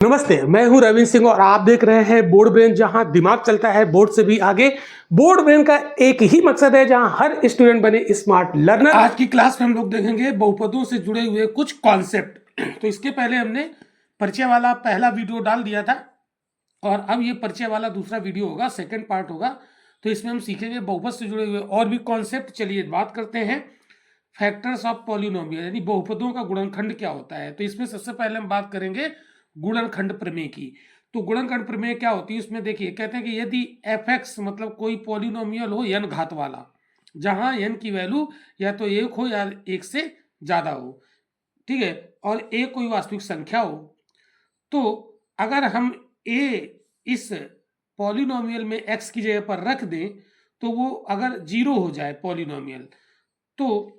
नमस्ते, मैं हूं रविंद्र सिंह और आप देख रहे हैं बोर्ड ब्रेन, जहां दिमाग चलता है बोर्ड से भी आगे। बोर्ड ब्रेन का एक ही मकसद है, जहां हर स्टूडेंट बने स्मार्ट लर्नर। आज की क्लास में हम लोग देखेंगे बहुपदों से जुड़े हुए कुछ कॉन्सेप्ट। तो इसके पहले हमने परिचय वाला पहला वीडियो डाल दिया था और अब ये परिचय वाला दूसरा वीडियो होगा, सेकंड पार्ट होगा। तो इसमें हम सीखेंगे बहुपद से जुड़े हुए और भी कॉन्सेप्ट। चलिए बात करते हैं फैक्टर्स ऑफ पॉलिनोमियल, यानी बहुपदों का गुणनखंड क्या होता है। तो इसमें सबसे पहले हम बात करेंगे गुणनखंड प्रमेय की। तो गुणनखंड प्रमेय क्या होती है, उसमें देखिए कहते हैं कि यदि f(x) मतलब कोई पॉलिनोमियल हो n घात वाला, जहां n की वैल्यू या तो 1 हो या 1 से ज्यादा हो, ठीक है, और a कोई वास्तविक संख्या हो, तो अगर हम a इस पॉलिनोमियल में x की जगह पर रख दें तो वो अगर 0 हो जाए पॉलिनोमियल, तो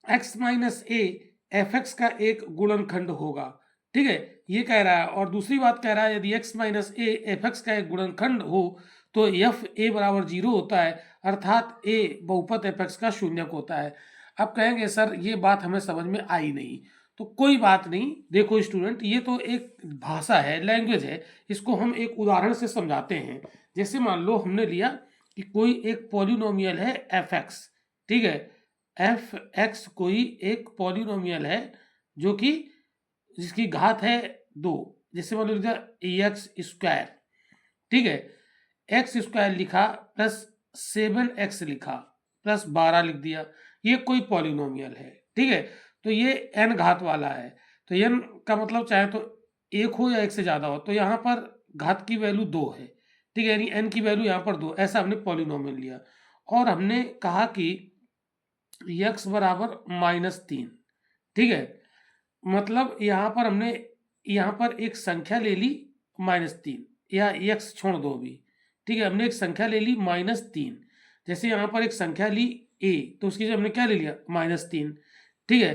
x माइनस ए f(x) का एक गुणनखंड होगा। ठीक है, ये कह रहा है। और दूसरी बात कह रहा है यदि x माइनस ए f(x) का एक गुणनखंड हो तो f a बराबर 0 होता है, अर्थात a बहुपद f(x) का शून्यक होता है। अब कहेंगे सर ये बात हमें समझ में आई नहीं। तो कोई बात नहीं, देखो स्टूडेंट, ये तो एक भाषा है, लैंग्वेज है, इसको हम एक उदाहरण से समझाते हैं। जैसे मान लो हमने लिया कि कोई एक पॉलिनोमियल है f(x), ठीक है, f(x) कोई एक पॉलिनोमियल है जो कि जिसकी घात है 2। जैसे मान लो लिखा x², ठीक है, x² लिखा प्लस 7x लिखा प्लस 12 लिख दिया, ये कोई पॉलिनोमियल है। ठीक है, तो ये n घात वाला है। तो n का मतलब चाहे तो 1 हो या 1 से ज्यादा हो, तो यहाँ पर घात की वैल्यू 2 है। ठीक है, यानी n की वैल्यू यहाँ पर 2, ऐसा हमने पॉलिनोमियल लिया। और हमने कहा कि x बराबर -3, ठीक है, मतलब यहाँ पर हमने यहाँ पर एक संख्या ले ली -3, या x छोड़ दो अभी, ठीक है, हमने एक संख्या ले ली -3। जैसे यहाँ पर एक संख्या ली a, तो उसकी जगह हमने क्या ले लिया -3। ठीक है,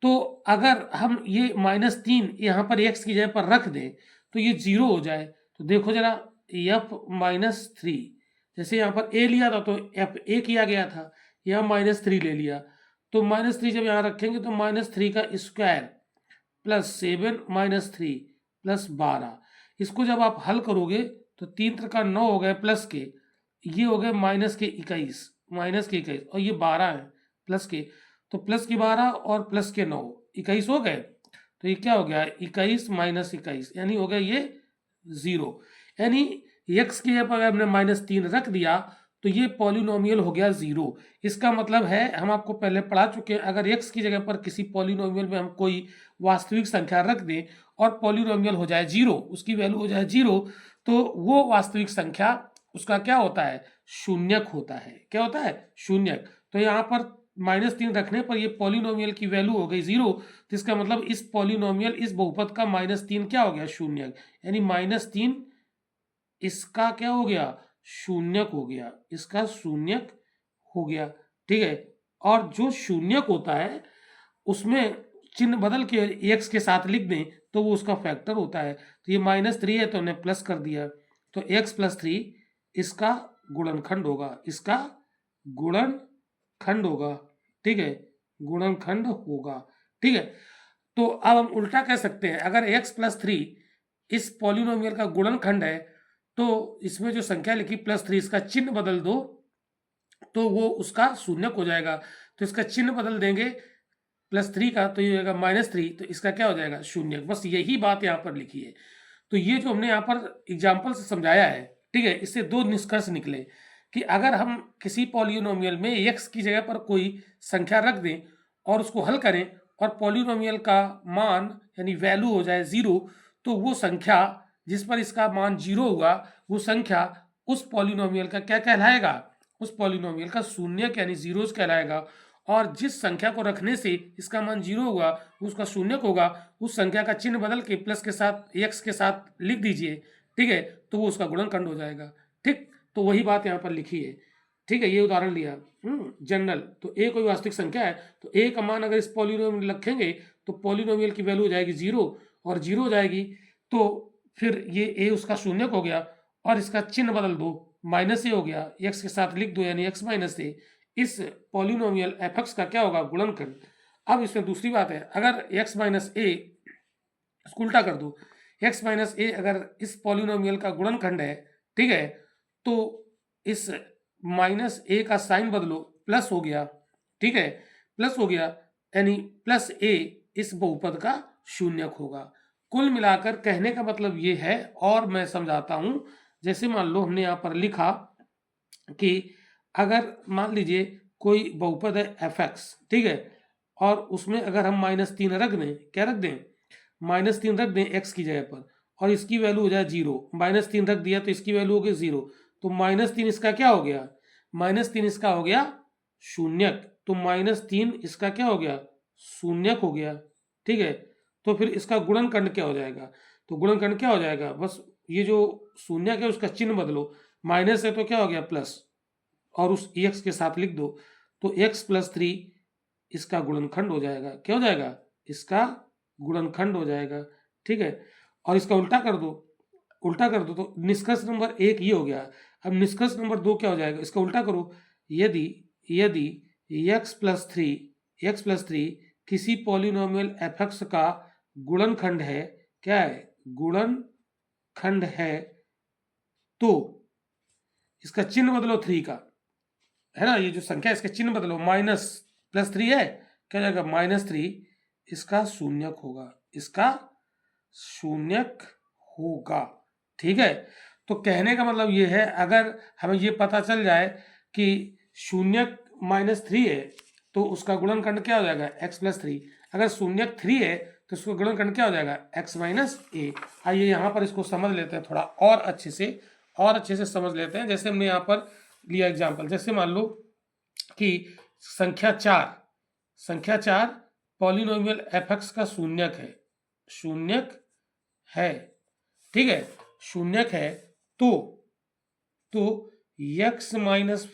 तो अगर हम ये -3 यहाँ पर x की जगह पर रख दें तो ये 0 हो जाए। तो देखो जरा f-3, जैसे यहाँ पर a लिया था तो f किया गया था, यहाँ -3 ले लिया, तो -3 जब यहाँ रखेंगे तो -3 का स्क्वायर प्लस 7 -3 प्लस 12, इसको जब आप हल करोगे तो 3 त्रिका 9 हो गए, प्लस के ये हो गए -21, और ये 12 है प्लस के, तो प्लस के 12 और प्लस के 9, 21 हो गए। तो ये क्या हो गया, 21 - 21, यानी हो गया ये 0। यानी x की जगह पर हमने -3 रख दिया तो ये पॉलिनोमियल हो गया 0। इसका मतलब है, हम आपको पहले पढ़ा चुके हैं, अगर x की जगह पर किसी पॉलिनोमियल में हम कोई वास्तविक संख्या रख दें और पॉलिनोमियल हो जाए 0, उसकी वैल्यू हो जाए 0, तो वो वास्तविक संख्या उसका क्या होता है, शून्यक होता है। क्या होता है, शून्यक। तो यहाँ पर -3 रखने पर ये पॉलिनोमियल की वैल्यू हो गई 0, तो इसका मतलब इस पॉलिनोमियल, इस बहुपद का -3 क्या हो गया, शून्यक, यानी -3 इसका क्या हो गया, शून्यक हो गया, इसका शून्यक हो गया। ठीक है, और जो शून्यक होता है उसमें चिन्ह बदल के x के साथ लिख दें तो वो उसका फैक्टर होता है। तो ये -3 है तो हमने प्लस कर दिया, तो x + 3 इसका गुणनखंड होगा, इसका गुणनखंड होगा। ठीक है, गुणनखंड होगा। ठीक है, तो अब हम उल्टा कह सकते हैं, अगर x + 3 इस पॉलिनोमियल का गुणनखंड है तो इसमें जो संख्या लिखी +3, इसका चिन्ह बदल दो तो वो उसका शून्यक हो जाएगा। तो इसका चिन्ह बदल देंगे +3 का, तो ये हो जाएगा -3, तो इसका क्या हो जाएगा, शून्यक। बस यही बात यहाँ पर लिखी है। तो ये जो हमने यहाँ पर एग्जाम्पल से समझाया है, ठीक है, इससे 2 निष्कर्ष निकले कि अगर हम किसी पॉलिनोमियल में x की जगह पर कोई संख्या रख दें और उसको हल करें और पॉलिनोमियल का मान यानी वैल्यू हो जाए 0, तो वो संख्या जिस पर इसका मान 0 हुआ, वो संख्या उस पॉलिनोमियल का क्या कहलाएगा, उस पॉलिनोमियल का शून्यक यानी जीरोस कहलाएगा। और जिस संख्या को रखने से इसका मान 0 हुआ उसका शून्यक होगा, उस संख्या का चिन्ह बदल के प्लस के साथ x के साथ लिख दीजिए, ठीक है, तो वो उसका गुणनखंड हो जाएगा। ठीक, तो वही बात यहाँ पर लिखी है। ठीक है, ये उदाहरण लिया जनरल। तो a कोई वास्तविक संख्या है, तो a का मान अगर इस पॉलिनोमियल रखेंगे तो पॉलिनोमियल की वैल्यू हो जाएगी 0, और 0 हो जाएगी तो फिर ये a उसका शून्यक हो गया, और इसका चिन्ह बदल दो, -a हो गया, x के साथ लिख दो यानी x - a, इस पॉलिनोमियल f(x) का क्या होगा, गुणनखंड। अब इसमें दूसरी बात है, अगर x - a इसको उल्टा कर दो, x माइनस ए अगर इस पॉलिनोमियल का गुणनखंड है, ठीक है, तो इस माइनस ए का साइन बदलो, प्लस हो गया, ठीक है, प्लस हो गया, यानी प्लस ए इस बहुपद का शून्यक होगा। कुल मिलाकर कहने का मतलब ये है, और मैं समझाता हूं। जैसे मान लो हमने यहां पर लिखा कि अगर मान लीजिए कोई बहुपद है एफ एक्स, ठीक है, और उसमें अगर हम -3 रख दें, क्या रख दें, -3 रख दें एक्स की जगह पर, और इसकी वैल्यू हो जाए 0, -3 रख दिया तो इसकी वैल्यू हो गई 0, तो -3 इसका क्या हो गया, -3 इसका हो गया शून्यक, तो -3 इसका क्या हो गया, शून्यक हो गया, ठीक है। तो फिर इसका गुणनखंड क्या हो जाएगा, तो गुणनखंड क्या हो जाएगा, बस ये जो शून्यक है उसका चिन्ह बदलो, माइनस है तो क्या हो गया प्लस, और उस एक्स के साथ लिख दो, तो x + 3 इसका गुणनखंड हो जाएगा, क्या हो जाएगा, इसका गुणनखंड हो जाएगा, ठीक है। और इसका उल्टा कर दो, उल्टा कर दो, तो निष्कर्ष नंबर 1 ये हो गया। अब निष्कर्ष नंबर 2 क्या हो जाएगा, इसका उल्टा करो, यदि यदि x + 3 किसी पॉलिनोमियल f(x) का गुणनखंड है, क्या है, गुणनखंड है, तो इसका चिन्ह बदलो 3 का, है ना, ये जो संख्या इसके चिन्ह बदलो, -+3 है, क्या जाएगा -3, इसका शून्यक होगा, इसका शून्यक होगा, ठीक है। तो कहने का मतलब ये है, अगर हमें ये पता चल जाए कि शून्यक -3 है तो उसका गुणनखंड क्या हो जाएगा, x + 3, अगर शून्यक 3 है तो उसका गुणनखंड क्या हो जाएगा, x - a। आइए यहाँ पर इसको समझ लेते हैं थोड़ा और अच्छे से समझ लेते हैं। जैसे हमने यहाँ पर लिया एग्जाम्पल, जैसे मान लो कि संख्या 4 पॉलिनोमियल f(x) का शून्यक है, ठीक है, शून्यक है, तो x -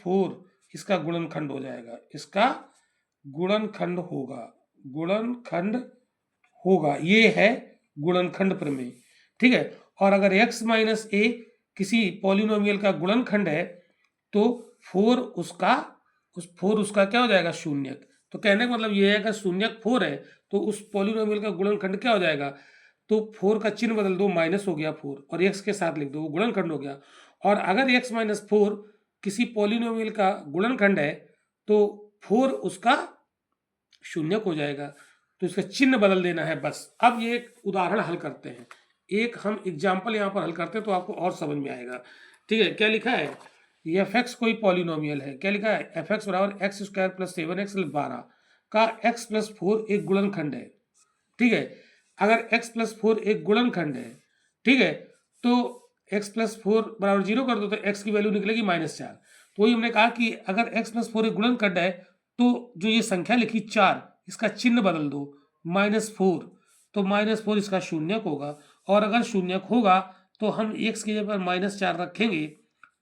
4 इसका गुणनखंड हो जाएगा, इसका गुणनखंड होगा, ये है गुणनखंड प्रमेय, ठीक है। और अगर x - a किसी पॉलिनोमियल का गुणनखंड है तो 4 उसका क्या हो जाएगा, शून्यक। तो कहने का मतलब ये है, अगर शून्यक 4 है तो उस पॉलिनोमियल का गुणनखंड क्या हो जाएगा, तो 4 का चिन्ह बदल दो, माइनस हो गया 4, और x के साथ लिख दो, वो गुणनखंड हो गया। और अगर x - 4 किसी पॉलिनोमियल का गुणनखंड है तो 4 उसका शून्यक हो जाएगा, तो इसका चिन्ह बदल देना है बस। अब ये एक उदाहरण हल करते हैं, एक हम एग्जाम्पल यहाँ पर हल करते हैं तो आपको और समझ में आएगा, ठीक है। क्या लिखा है, ये f(x) कोई पॉलिनोमियल है, क्या लिखा है, f(x) = x² + 7x + 12 का x + 4 एक गुणनखंड है, ठीक है। अगर x + 4 एक गुणनखंड है, ठीक है, तो x + 4 = 0 कर दो तो x की वैल्यू निकलेगी -4। तो वही हमने कहा कि अगर x + 4 एक गुणनखंड है तो जो ये संख्या लिखी 4, इसका चिन्ह बदल दो, -4, तो -4 इसका शून्यक होगा। और अगर शून्यक होगा तो हम x की जगह पर -4 रखेंगे,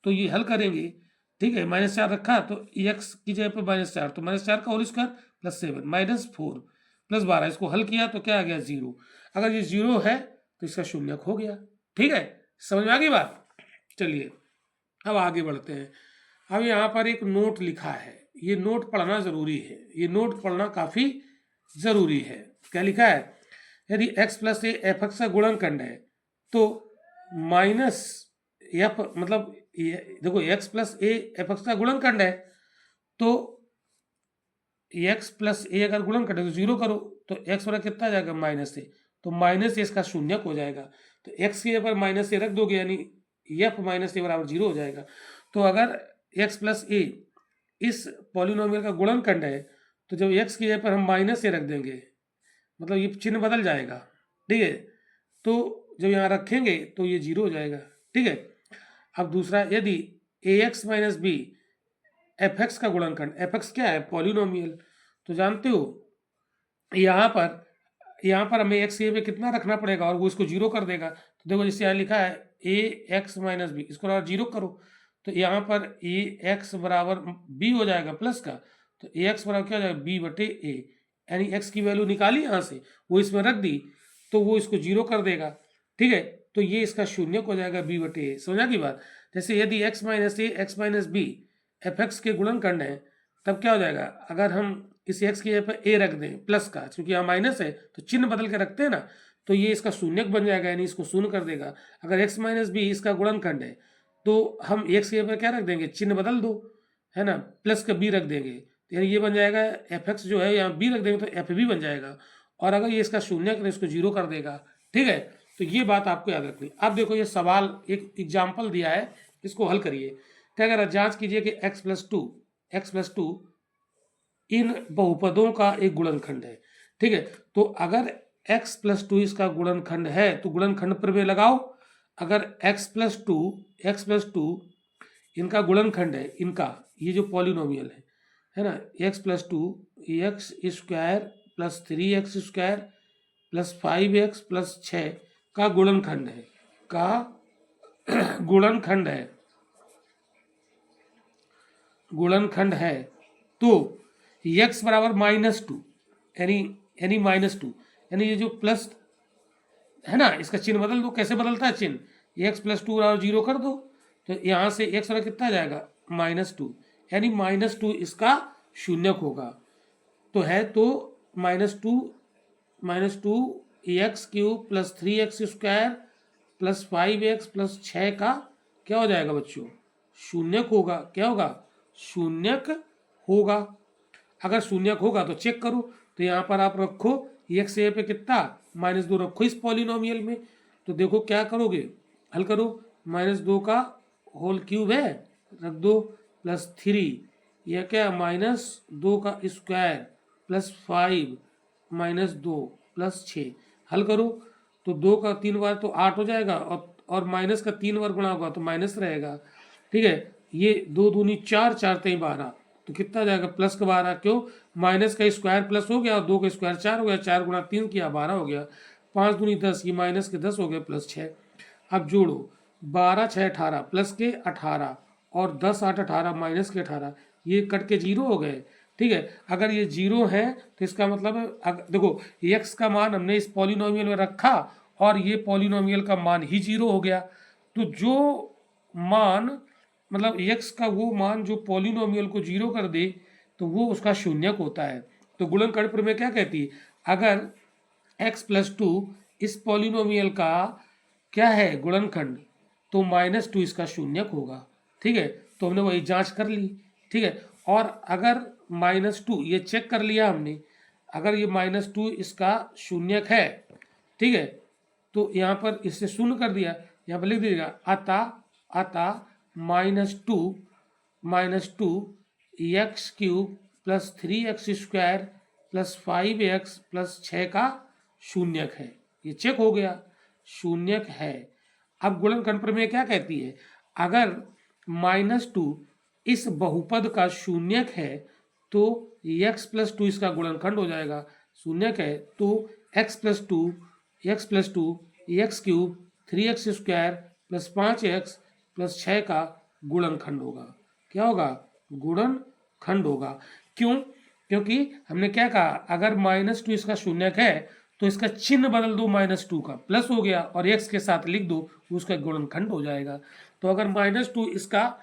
तो ये हल करेंगे, ठीक है, -4 रखा तो x की जगह पर -4, तो -4 का होल स्क्वायर + 7 -4 + 12, इसको हल किया तो क्या आ गया, 0। अगर ये 0 है तो इसका शून्यक हो गया, ठीक है। समझ में आ गई बात। चलिए अब आगे बढ़ते हैं। अब यहाँ पर एक नोट लिखा है, ये नोट पढ़ना जरूरी है, ये नोट पढ़ना काफी जरूरी है। क्या लिखा है, यदि x + a f(x) का गुणनखंड है तो -f, मतलब देखो x + a f(x) का गुणनखंड है, तो x + a अगर गुणनखंड है तो 0 करो, तो x बराबर कितना आ जाएगा, -a, तो -a इसका शून्यक हो जाएगा, तो x के ऊपर -a रख दोगे, यानी f - a = 0 हो जाएगा। तो अगर x + a इस पॉलिनोमियल का गुणनखंड है तो जब x की जगह पर हम -a रख देंगे, मतलब ये चिन्ह बदल जाएगा, ठीक है, तो जब यहाँ रखेंगे तो ये 0 हो जाएगा, ठीक है। अब दूसरा, यदि ax - b f(x) का गुणनखंड, f(x) क्या है, पॉलिनोमियल, तो जानते हो यहाँ पर हमें x की जगह पे कितना रखना पड़ेगा, और वो इसको 0 कर देगा। तो देखो जैसे यहाँ लिखा है ax - b, इसको 0 करो, तो यहाँ पर ax = b हो जाएगा प्लस का, तो ax बराबर क्या हो जाएगा, b/a, यानी x की वैल्यू निकाली यहाँ से, वो इसमें रख दी, तो वो इसको 0 कर देगा, ठीक है। तो ये इसका शून्यक हो जाएगा, b/a। समझा की बात। जैसे यदि x - a x - b f(x) के गुणनखंड है, तब क्या हो जाएगा, अगर हम इस x की जगह पर a रख दें प्लस का, क्योंकि यहाँ माइनस है तो चिन्ह बदल के रखते हैं ना, तो ये इसका शून्यक बन जाएगा, यानी इसको शून्य कर देगा। अगर x माइनस बी इसका गुणनखंड है तो हम x के ऊपर क्या रख देंगे, चिन्ह बदल दो, है ना, प्लस का b रख देंगे, तो यानी ये बन जाएगा fx जो है, यहाँ b रख देंगे तो f भी बन जाएगा। और अगर ये इसका शून्यक है तो इसको 0 कर देगा। ठीक है, तो ये बात आपको याद रखनी। अब देखो ये सवाल एक एग्जाम्पल दिया है, इसको हल करिए। क्या कह रहा है, जांच कीजिए कि x प्लस टू इन बहुपदों का एक गुणनखंड है। ठीक है, तो अगर x प्लस टू इसका गुणनखंड है तो गुणनखंड प्रमेय लगाओ। अगर x प्लस टू इनका गुणनखंड है, इनका ये जो पॉलिनोमियल है ना, x plus two x square plus 3x square plus 5x plus 6 का गुणनखंड है, गुणनखंड है तो x बराबर -2 यानी -2, यानी ये जो प्लस है ना, इसका चिन्ह बदल दो। कैसे बदलता है चिन्ह, x प्लस 2 और 0 कर दो, तो यहाँ से x बराबर कितना आ जाएगा, -2, यानी -2 इसका शून्यक होगा। तो है तो -2 x cube plus 3x square plus 5x plus 6 का क्या हो जाएगा बच्चों, शून्यक होगा। क्या होगा, शून्यक होगा। अगर शून्यक होगा तो चेक करो, तो यहाँ पर आप रखो x पे कितना, -2 रखो इस पॉलिनोमियल में। तो देखो क्या करोगे, हल करो, -2 का होल क्यूब है रख दो प्लस 3, यह क्या, -2 का स्क्वायर प्लस 5 -2 प्लस 6, हल करो तो 2 का 3 बार तो 8 हो जाएगा, और माइनस का 3 बार गुणा होगा तो माइनस रहेगा। ठीक है, ये 2 दूनी 4, 4 3 12, तो कितना जाएगा, प्लस का 12। क्यों, माइनस का स्क्वायर प्लस हो गया और 2 का स्क्वायर 4 हो गया, 4 गुणा 3 किया 12 हो गया, 5 दूनी 10, ये माइनस के 10 हो गए प्लस 6। अब जोड़ो 12 6 18 प्लस के 18 और 10 8 18 माइनस के 18, ये कट के 0 हो गए। ठीक है, अगर ये 0 है तो इसका मतलब है, देखो x का मान हमने इस पॉलिनोमियल में रखा और ये पॉलिनोमियल का मान ही 0 हो गया। तो जो मान मतलब x का वो मान जो पॉलिनोमियल को 0 कर दे तो वो उसका शून्यक होता है। तो गुणनखंड प्रमेय क्या कहती है, अगर x प्लस 2 इस पॉलिनोमियल का क्या है गुणनखंड, तो -2 इसका शून्यक होगा। ठीक है, तो हमने वही जांच कर ली। ठीक है, और अगर -2 ये चेक कर लिया हमने, अगर ये -2 इसका शून्यक है, ठीक है, तो यहाँ पर इससे शून्य कर दिया, यहाँ पर लिख दीजिएगा अतः -2 x cube plus 3x square plus 5x plus 6 का शून्यक है। ये चेक हो गया, शून्यक है। अब गुणनखंड प्रमेय क्या कहती है, अगर -2 इस बहुपद का शून्यक है तो x प्लस 2 इसका गुणनखंड हो जाएगा। शून्यक है तो x plus 2 x cube 3x square plus 5x plus 6 का गुणनखंड होगा। क्या होगा, गुणनखंड होगा। क्यों, क्योंकि हमने क्या कहा, अगर -2 इसका शून्यक है तो इसका चिन्ह बदल दो, -2 का प्लस हो गया और x के साथ लिख दो, उसका गुणनखंड हो जाएगा। तो अगर -2 इसका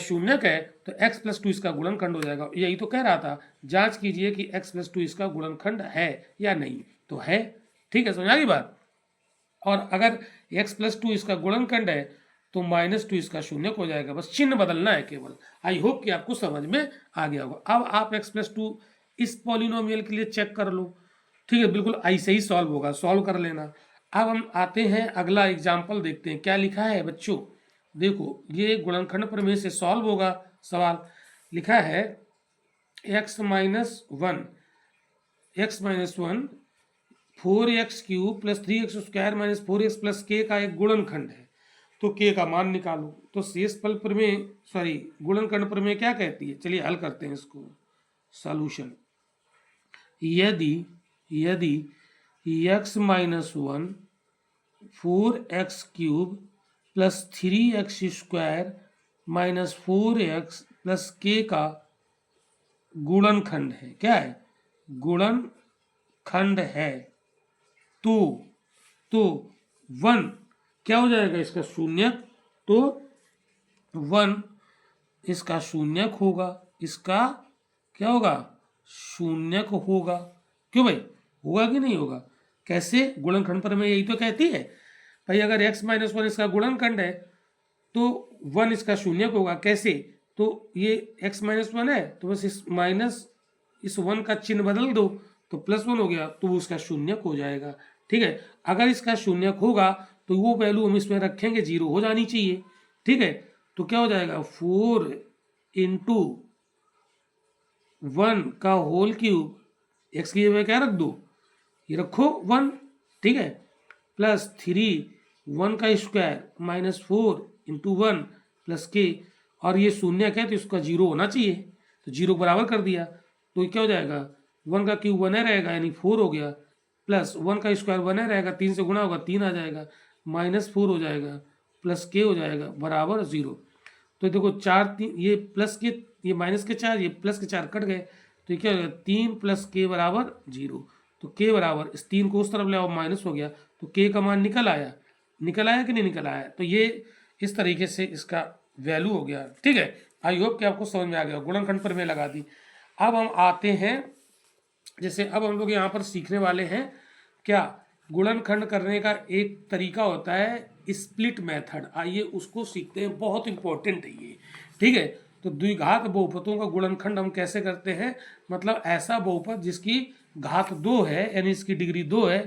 शून्यक है तो x प्लस 2 इसका गुणनखंड हो जाएगा। यही तो कह रहा था, जांच कीजिए कि x प्लस 2 इसका गुणनखंड है या नहीं, तो है। ठीक है, समझ आ गई बात। और अगर x प्लस 2 इसका गुणनखंड है तो -2 इसका शून्यक हो जाएगा, बस चिन्ह बदलना है केवल। आई होप कि आपको समझ में आ गया होगा। अब आप x प्लस 2 इस पॉलिनोमियल के लिए चेक कर लो। ठीक है, बिल्कुल ऐसे ही सॉल्व होगा, सॉल्व कर लेना। अब हम आते हैं अगला एग्जाम्पल देखते हैं क्या लिखा है बच्चों। देखो ये गुणनखंड प्रमेय से सॉल्व होगा सवाल। लिखा है x minus one 4x cube plus 3x square minus 4x plus k का एक गुणनखंड है, तो k का मान निकालो। तो शेषफल प्रमेय गुणनखंड प्रमेय क्या कहती है, चलिए हल करते हैं इसको। सॉल्यूशन, यदि x minus 1 4x cube plus 3x square minus 4x plus k का गुणनखंड है, क्या है, गुणनखंड है, तो 1 क्या हो जाएगा इसका शून्यक, तो 1 इसका शून्यक होगा, इसका क्या होगा, शून्यक होगा। क्यों भाई, होगा कि नहीं होगा, कैसे? गुणनखंड पर मैं यही तो कहती है भाई, अगर x माइनस वन इसका गुणनखंड है तो 1 इसका शून्यक होगा। कैसे? तो ये x माइनस वन है तो बस इस माइनस इस 1 का चिन्ह बदल दो तो +1 हो गया, तो वो उसका शून्यक हो जाएगा। ठीक है, अगर इसका शून्यक होगा तो वो वैल्यू हम इसमें रखेंगे 0 हो जानी चाहिए। ठीक है, तो क्या हो जाएगा 4 इंटू 1 का होल क्यूब, x की जगह क्या रख दो, ये रखो 1। ठीक है, प्लस 3 1 का स्क्वायर माइनस 4 इंटू 1 प्लस के, और ये शून्य है तो इसका 0 होना चाहिए, तो 0 बराबर कर दिया। तो क्या हो जाएगा 1 का क्यूब 1 रहेगा यानी 4 हो गया, प्लस 1 का स्क्वायर 1 रहेगा, 3 से गुणा होगा 3 आ जाएगा, माइनस 4 हो जाएगा, प्लस के हो जाएगा बराबर 0। तो देखो 4 3 ये प्लस के ये माइनस के 4 ये प्लस के 4 कट गए, तो ये क्या हो गया 3 प्लस के बराबर 0। तो के बराबर इस 3 को उस तरफ ले आओ, माइनस हो गया, तो के का मान निकल आया कि नहीं निकल आया? तो ये इस तरीके से इसका वैल्यू हो गया। ठीक है, आई होप कि आपको समझ में आ गया। गुणनखंड पर मैं लगा दी। अब हम आते हैं, जैसे अब हम लोग यहाँ पर सीखने वाले हैं क्या, गुणनखंड करने का एक तरीका होता है स्प्लिट मेथड। आइए उसको सीखते हैं, बहुत इंपॉर्टेंट है ये। ठीक है, तो द्विघात बहुपदों का गुणनखंड हम कैसे करते हैं, मतलब ऐसा बहुपद जिसकी घात 2 है यानी इसकी डिग्री 2 है,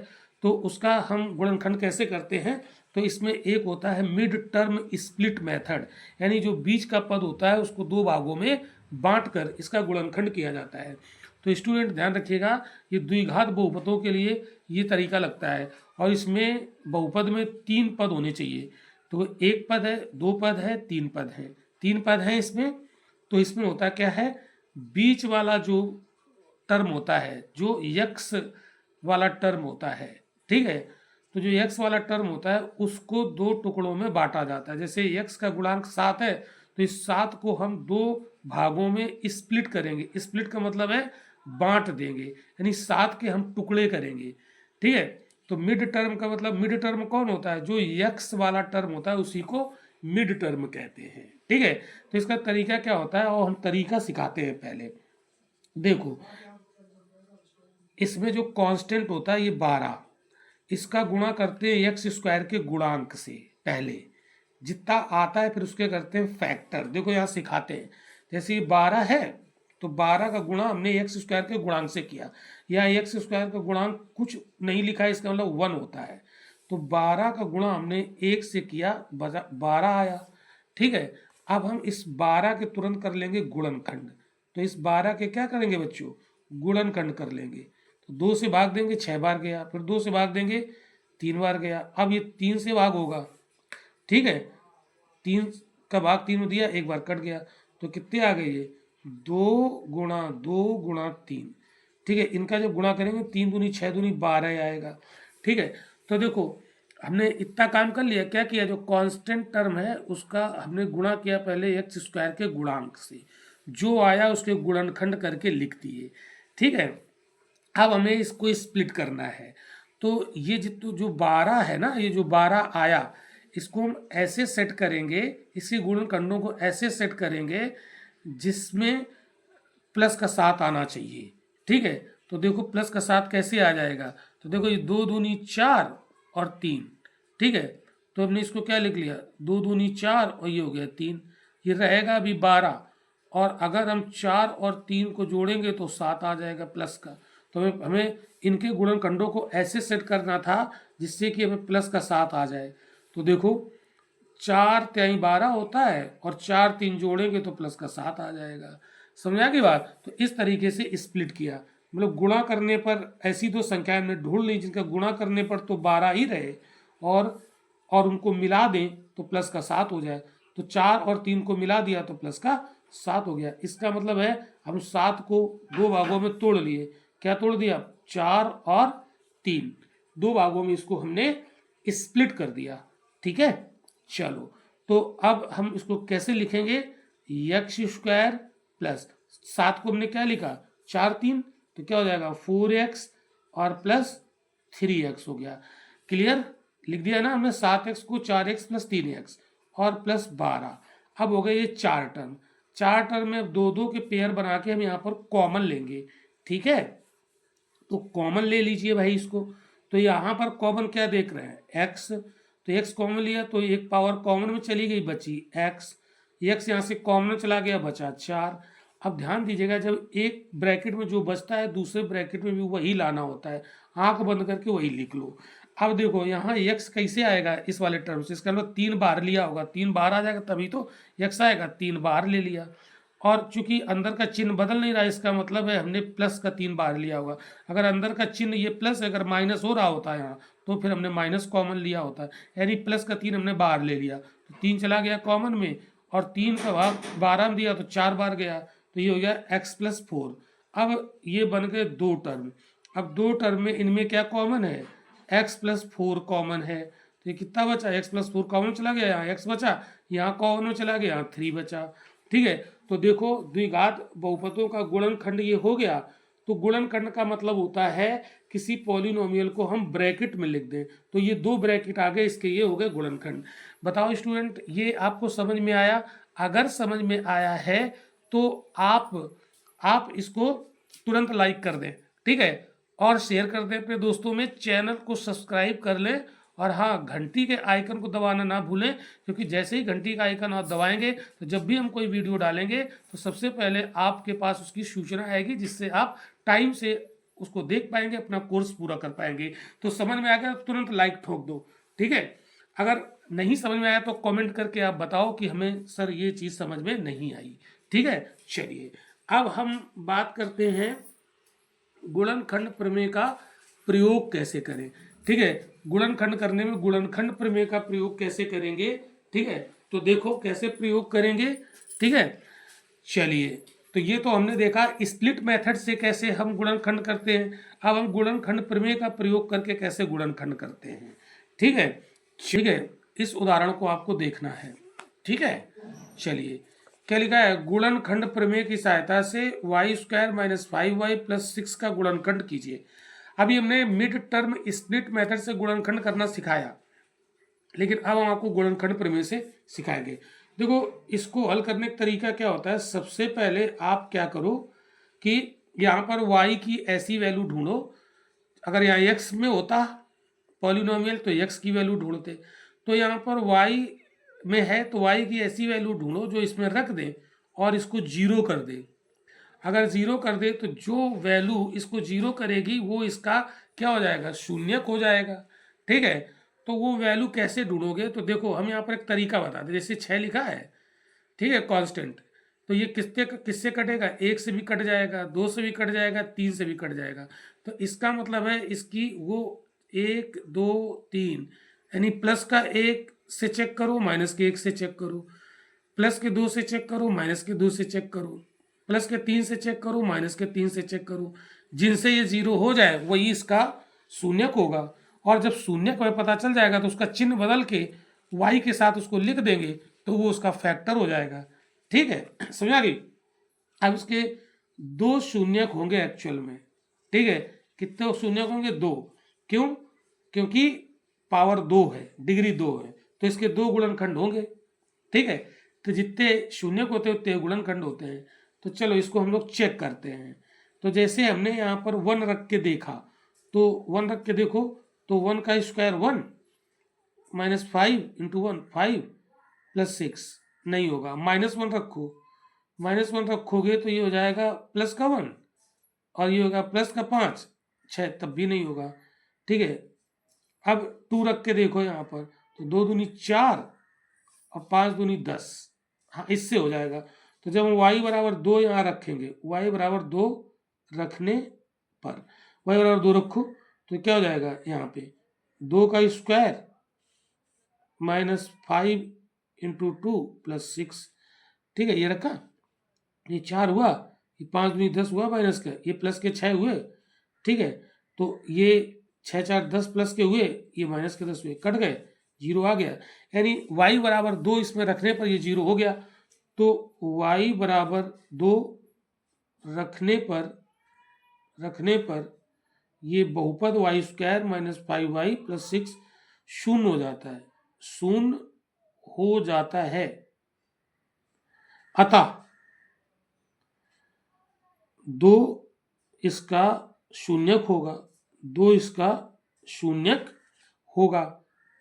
तो उसका हम गुणनखंड कैसे करते हैं। तो इसमें एक होता है मिड टर्म स्प्लिट मेथड, यानी जो बीच का पद होता है उसको 2 भागों में बांटकर इसका गुणनखंड किया जाता है। तो स्टूडेंट ध्यान रखिएगा, ये द्विघात बहुपदों के लिए ये तरीका लगता है, और इसमें बहुपद में 3 पद होने चाहिए। तो 1 पद है, 2 पद है, 3 पद है, 3 पद है इसमें। तो इसमें होता क्या है, बीच वाला जो टर्म होता है, जो यक्स वाला टर्म होता है, ठीक है, तो जो यक्स वाला टर्म होता है उसको 2 टुकड़ों में बांटा जाता है। जैसे यक्स का गुणांक 7 है तो इस 7 को हम 2 भागों में स्प्लिट करेंगे। स्प्लिट का मतलब है बांट देंगे, यानी 7 के हम टुकड़े करेंगे। ठीक है, तो मिड टर्म का मतलब, मिड टर्म कौन होता है, जो यक्स वाला टर्म होता है उसी को मिड टर्म कहते हैं। ठीक है, तो इसका तरीका क्या होता है और हम तरीका सिखाते हैं। पहले देखो, इसमें जो कांस्टेंट होता है ये 12, इसका गुणा करते हैं एक्स स्क्वायर के गुणांक से। पहले जितना आता है फिर उसके करते हैं फैक्टर। देखो यहाँ सिखाते हैं, जैसे ये 12 है तो 12 का गुणा हमने एक्स स्क्वायर के गुणांक से किया। यहाँ एक्स स्क्वायर का गुणांक कुछ नहीं लिखा है, इसका मतलब 1 होता है। तो 12 का गुणा हमने 1 से किया, 12 आया। ठीक है, अब हम इस 12 के तुरंत कर लेंगे गुणनखंड। तो इस 12 के क्या करेंगे बच्चों, गुणनखंड कर लेंगे। तो 2 से भाग देंगे 6 बार गया, फिर 2 से भाग देंगे 3 बार गया। अब ये 3 से भाग होगा, ठीक है, 3 का भाग 3 में दिया, 1 बार कट गया, तो कितने आ गए ये 2 गुणा 2 गुणा 3। ठीक है, इनका जब गुणा करेंगे 3 दूनी 6 दूनी 12 आएगा। ठीक है, तो देखो हमने इतना काम कर लिया। क्या किया, जो कांस्टेंट टर्म है उसका हमने गुणा किया पहले एक्स स्क्वायर के गुणांक से, जो आया उसके गुणनखंड करके लिख दिए। ठीक है, अब हमें इसको स्प्लिट करना है। तो ये जो 12 है ना, ये जो 12 आया इसको हम ऐसे सेट करेंगे, इसी गुणनखंडों को ऐसे सेट करेंगे जिसमें प्लस का 7 आना चाहिए। ठीक है, तो देखो प्लस का 7 कैसे आ जाएगा, तो देखो ये 2 दूनी 4 और 3। ठीक है, तो हमने इसको क्या लिख लिया, 2 दूनी 4 और ये हो गया 3, ये रहेगा अभी 12। और अगर हम 4 और 3 को जोड़ेंगे तो 7 आ जाएगा प्लस का। तो हमें इनके गुणनखंडों को ऐसे सेट करना था जिससे कि हमें प्लस का 7 आ जाए। तो देखो 4 तिहाई 12 होता है और 4 3 जोड़ेंगे तो प्लस का 7 आ जाएगा। समझा की बात? तो इस तरीके से स्प्लिट किया, मतलब गुणा करने पर ऐसी दो संख्याएं हमने ढूंढ ली जिनका गुणा करने पर तो 12 ही रहे, और उनको मिला दें तो प्लस का 7 हो जाए। तो 4 और 3 को मिला दिया तो प्लस का 7 हो गया। इसका मतलब है हम 7 को 2 भागों में तोड़ लिए। क्या तोड़ दिया, 4 और 3, 2 भागों में इसको हमने स्प्लिट कर दिया। ठीक है, चलो तो अब हम इसको कैसे लिखेंगे, एक्स स्क्वायर प्लस 7 को हमने क्या लिखा 4 3, तो क्या हो जाएगा 4x और प्लस 3x हो गया। क्लियर, लिख दिया ना हमने 7x को 4x प्लस 3x और प्लस 12। अब हो गए ये 4 टर्म। 4 टर्म में 2 के पेयर बना के हम यहाँ पर कॉमन लेंगे। ठीक है, तो कॉमन ले लीजिए भाई इसको। तो यहाँ पर कॉमन क्या देख रहे हैं, x, तो x कॉमन लिया तो एक पावर कॉमन में चली गई, बची x, x यहाँ से कॉमन चला गया, बचा 4। अब ध्यान दीजिएगा, जब एक ब्रैकेट में जो बचता है दूसरे ब्रैकेट में भी वही लाना होता है, आंख बंद करके वही लिख लो। अब देखो यहाँ x कैसे आएगा इस वाले टर्म से, इसका मतलब 3 बार लिया होगा, 3 बार आ जाएगा तभी तो x आएगा, 3 बार ले लिया। और चूंकि अंदर का चिन्ह बदल नहीं रहा, इसका मतलब है हमने प्लस का 3 बार लिया होगा। अगर अंदर का चिन्ह ये प्लस अगर माइनस हो रहा होता है यहाँ, तो फिर हमने माइनस कॉमन लिया होता है, यानी प्लस का 3 हमने बाहर ले लिया, तो 3 चला गया कॉमन में, और 3 का भाग 12 में दिया तो 4 बार गया, तो ये हो गया x+4। अब ये बन गए 2 टर्म। अब 2 टर्म में इनमें क्या कॉमन है, x+4 कॉमन है, तो ये कितना बचा, x+4 कॉमन चला गया, यहाँ x बचा, यहाँ कॉमन में चला गया, यहाँ 3 बचा। ठीक है, तो देखो द्विघात बहुपदों का गुणनखंड ये हो गया। तो गुणनखंड का मतलब होता है किसी पॉलिनोमियल को हम ब्रैकेट में लिख दें, तो ये 2 ब्रैकेट आ गए, इसके ये हो गए गुणनखंड। बताओ स्टूडेंट, ये आपको समझ में आया? अगर समझ में आया है तो आप इसको तुरंत लाइक कर दें, ठीक है, और शेयर कर दें अपने दोस्तों में, चैनल को सब्सक्राइब कर लें, और हाँ, घंटी के आइकन को दबाना ना भूलें, क्योंकि जैसे ही घंटी का आइकन आप दबाएंगे तो जब भी हम कोई वीडियो डालेंगे तो सबसे पहले आपके पास उसकी सूचना आएगी, जिससे आप टाइम से उसको देख पाएंगे, अपना कोर्स पूरा कर पाएंगे। तो समझ में आ गया तो तुरंत लाइक ठोक दो, ठीक है। अगर नहीं समझ में आया तो कमेंट करके आप बताओ कि हमें सर ये चीज़ समझ में नहीं आई, ठीक है। चलिए अब हम बात करते हैं गुणनखंड प्रमेय का प्रयोग कैसे करें, ठीक है। गुणनखंड करने में गुणनखंड प्रमेय का प्रयोग कैसे करेंगे, ठीक है, तो देखो कैसे प्रयोग करेंगे, ठीक है। चलिए, तो ये तो हमने देखा स्प्लिट मेथड से कैसे हम गुणनखंड करते हैं। अब हम गुणनखंड प्रमेय का प्रयोग करके कैसे गुणनखंड करते हैं, ठीक है। ठीक है, इस उदाहरण को आपको देखना है, ठीक है। चलिए, क्या लिखा है, गुणनखंड प्रमेय की सहायता से y² - 5y + 6 का गुणनखंड कीजिए। अभी हमने मिड टर्म स्प्लिट मेथड से गुणनखंड करना सिखाया, लेकिन अब हम आपको गुणनखंड प्रमेय से सिखाएंगे। देखो, इसको हल करने का तरीका क्या होता है, सबसे पहले आप क्या करो कि यहाँ पर y की ऐसी वैल्यू ढूंढो, अगर यहाँ x में होता पॉलिनोमियल तो x की वैल्यू ढूंढते, तो यहाँ पर y में है तो y की ऐसी वैल्यू ढूंढो जो इसमें रख दे और इसको 0 कर दे। अगर 0 कर दे तो जो वैल्यू इसको 0 करेगी वो इसका क्या हो जाएगा, शून्यक हो जाएगा, ठीक है। तो वो वैल्यू कैसे ढूंढोगे, तो देखो हम यहाँ पर एक तरीका बता दें, जैसे 6 लिखा है, ठीक है, कांस्टेंट, तो ये किससे कटेगा, 1 से भी कट जाएगा, 2 से भी कट जाएगा, 3 से भी कट जाएगा। तो इसका मतलब है इसकी वो 1 2 3, यानी प्लस का 1 से चेक करो, माइनस के 1 से चेक करो, प्लस के 2 से चेक करो, माइनस के 2 से चेक करो, प्लस के 3 से चेक करो, माइनस के 3 से चेक करो। जिनसे ये 0 हो जाए वही इसका शून्यक होगा, और जब शून्यक हमें पता चल जाएगा तो उसका चिन्ह बदल के y के साथ उसको लिख देंगे तो वो उसका फैक्टर हो जाएगा, ठीक है, समझ आ गई। अब उसके 2 शून्यक होंगे एक्चुअल में, ठीक है, कितने शून्यक होंगे, 2, क्यों, क्योंकि पावर 2 है, डिग्री 2 है, तो इसके 2 गुणनखंड होंगे, ठीक है। तो जितने शून्यक होते हैं उतने गुणनखंड होते हैं। तो चलो इसको हम लोग चेक करते हैं। तो जैसे हमने यहाँ पर 1 रख के देखा, तो 1 रख के देखो, तो 1 का स्क्वायर 1 - 5 × 1 5 + 6 नहीं होगा, -1 रखो, -1 रखोगे तो ये हो जाएगा प्लस का 1, और ये होगा प्लस का 5 6, तब भी नहीं होगा, ठीक है। अब 2 रख के देखो यहाँ पर, तो 2 दूनी 4 और 5 दूनी 10, हाँ इससे हो जाएगा। तो जब हम y = 2 यहाँ रखेंगे, y = 2 रखने पर y = 2 रखो तो क्या हो जाएगा, यहाँ पे 2 का स्क्वायर -5 × 2 + 6, ठीक है, ये रखा, ये 4 हुआ, ये 5 दूनी 10 हुआ माइनस का, ये प्लस के 6 हुए, ठीक है। तो ये 6 4 10 प्लस के हुए, ये माइनस के 10 हुए, कट गए, 0 आ गया, यानी y = 2 इसमें रखने पर ये 0 हो गया। तो y = 2 रखने पर ये बहुपद y² - 5y + 6 शून्य हो जाता है, शून्य हो जाता है। अतः 2 इसका शून्यक होगा, 2 इसका शून्यक होगा,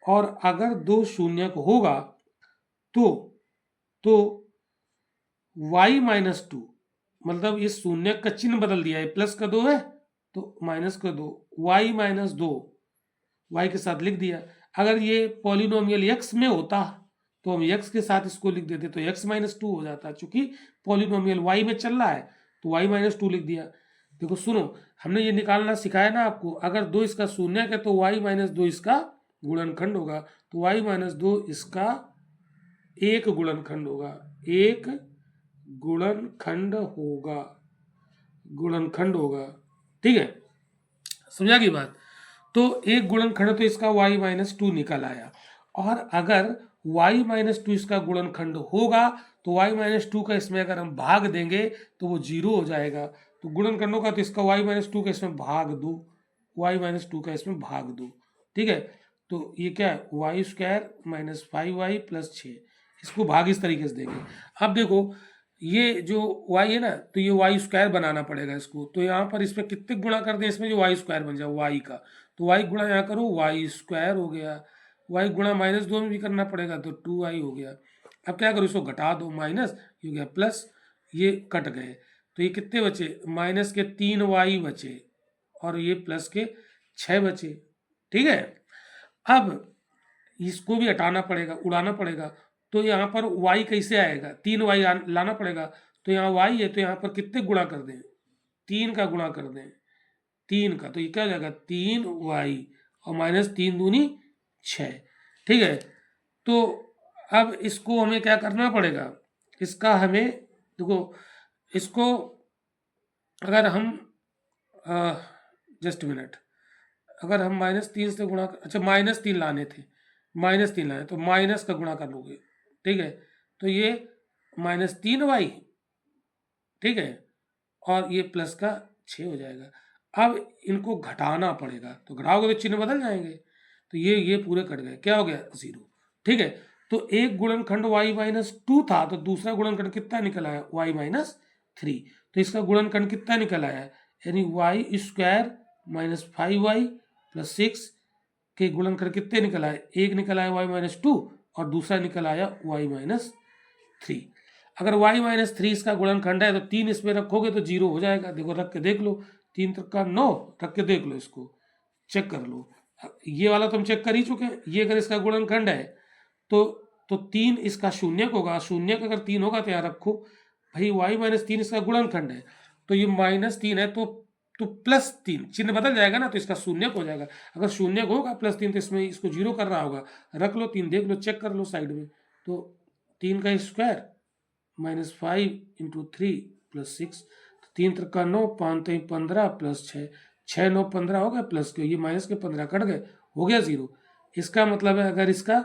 और अगर 2 शून्यक होगा तो y माइनस 2, मतलब इस शून्यक का चिन्ह बदल दिया है, प्लस का 2 है तो माइनस का 2, y माइनस 2 y के साथ लिख दिया। अगर ये पॉलिनोमियल x में होता तो हम x के साथ इसको लिख देते तो x माइनस 2 हो जाता, चूंकि पॉलिनोमियल y में चल रहा है तो y माइनस 2 लिख दिया। देखो सुनो, हमने ये निकालना सिखाया ना आपको, अगर 2 इसका शून्यक है तो y माइनस 2 इसका गुणनखंड होगा, तो y माइनस 2 इसका एक गुणनखंड होगा, एक गुणनखंड होगा, गुणनखंड होगा। ठीक है, समझा की बात। तो एक गुणनखंड तो इसका y माइनस 2 निकल आया, और अगर y माइनस 2 इसका गुणनखंड होगा तो y माइनस 2 का इसमें अगर हम भाग देंगे तो वो 0 हो जाएगा। तो गुणनखंड होगा तो इसका y माइनस 2 का इसमें भाग दो, y माइनस 2 का इसमें भाग दो। ठीक है, तो ये क्या है, Y square minus 5y plus 6, इसको भाग इस तरीके से देंगे। अब देखो ये जो y है ना, तो ये वाई स्क्वायर बनाना पड़ेगा इसको, तो यहाँ पर इस पर कितने गुणा कर दें इसमें जो वाई स्क्वायर बन जाए y का, तो y गुणा यहाँ करो वाई स्क्वायर हो गया, y गुणा माइनस 2 में भी करना पड़ेगा तो 2y हो गया। अब क्या करो, इसको घटा दो, माइनस ये हो गया प्लस, ये कट गए तो ये कितने बचे, माइनस के 3y बचे और ये प्लस के 6 बचे। ठीक है, अब इसको भी हटाना पड़ेगा, उड़ाना पड़ेगा, तो यहाँ पर y कैसे आएगा, 3y लाना पड़ेगा, तो यहाँ y है तो यहाँ पर कितने गुणा कर दें, 3 का गुणा कर दें, 3 का, तो ये क्या हो जाएगा 3y और माइनस 3 दूनी 6। ठीक है, तो अब इसको हमें क्या करना पड़ेगा, इसका हमें देखो, इसको अगर हम जस्ट मिनट, अगर हम माइनस 3 से गुणा, अच्छा माइनस 3 लाने थे, माइनस 3 लाने तो माइनस का गुणा कर लोगे। ठीक है, तो ये माइनस 3y, ठीक है, और ये प्लस का 6 हो जाएगा। अब इनको घटाना पड़ेगा, तो घटाओगे तो चिन्ह बदल जाएंगे, तो ये पूरे कट गए, क्या हो गया 0। ठीक है, तो एक गुणनखंड y माइनस 2 था, तो दूसरा गुणनखंड कितना निकल आया y माइनस 3, तो इसका गुणनखंड कितना निकल आया, यानी Y square minus 5y plus 6 के गुणनखंड कितने निकल आए, एक निकल आया y माइनस 2 और दूसरा निकल आया y माइनस 3। अगर y माइनस 3 इसका गुणनखंड है तो 3 इसमें रखोगे तो 0 हो जाएगा। देखो रख के देख लो, 3 का 9, रख के देख लो, इसको चेक कर लो, ये वाला तो हम चेक कर ही चुके हैं। ये अगर इसका गुणनखंड है तो 3 इसका शून्यक होगा, शून्यक अगर 3 होगा तो यहाँ रखो भाई, y माइनस 3 इसका गुणनखंड है, तो ये माइनस 3 है तो प्लस 3 चिन्ह बदल जाएगा ना, तो इसका शून्यक हो जाएगा। अगर शून्यक होगा प्लस 3 तो इसमें इसको 0 कर रहा होगा, रख लो 3, देख लो चेक कर लो साइड में, तो 3 का स्क्वायर माइनस 5 इंटू 3 प्लस 6, 3 का 9, 5 3 15 प्लस 6, 6 9 15 हो गया, प्लस के ये माइनस के 15 कट गए, हो गया 0। इसका मतलब है अगर इसका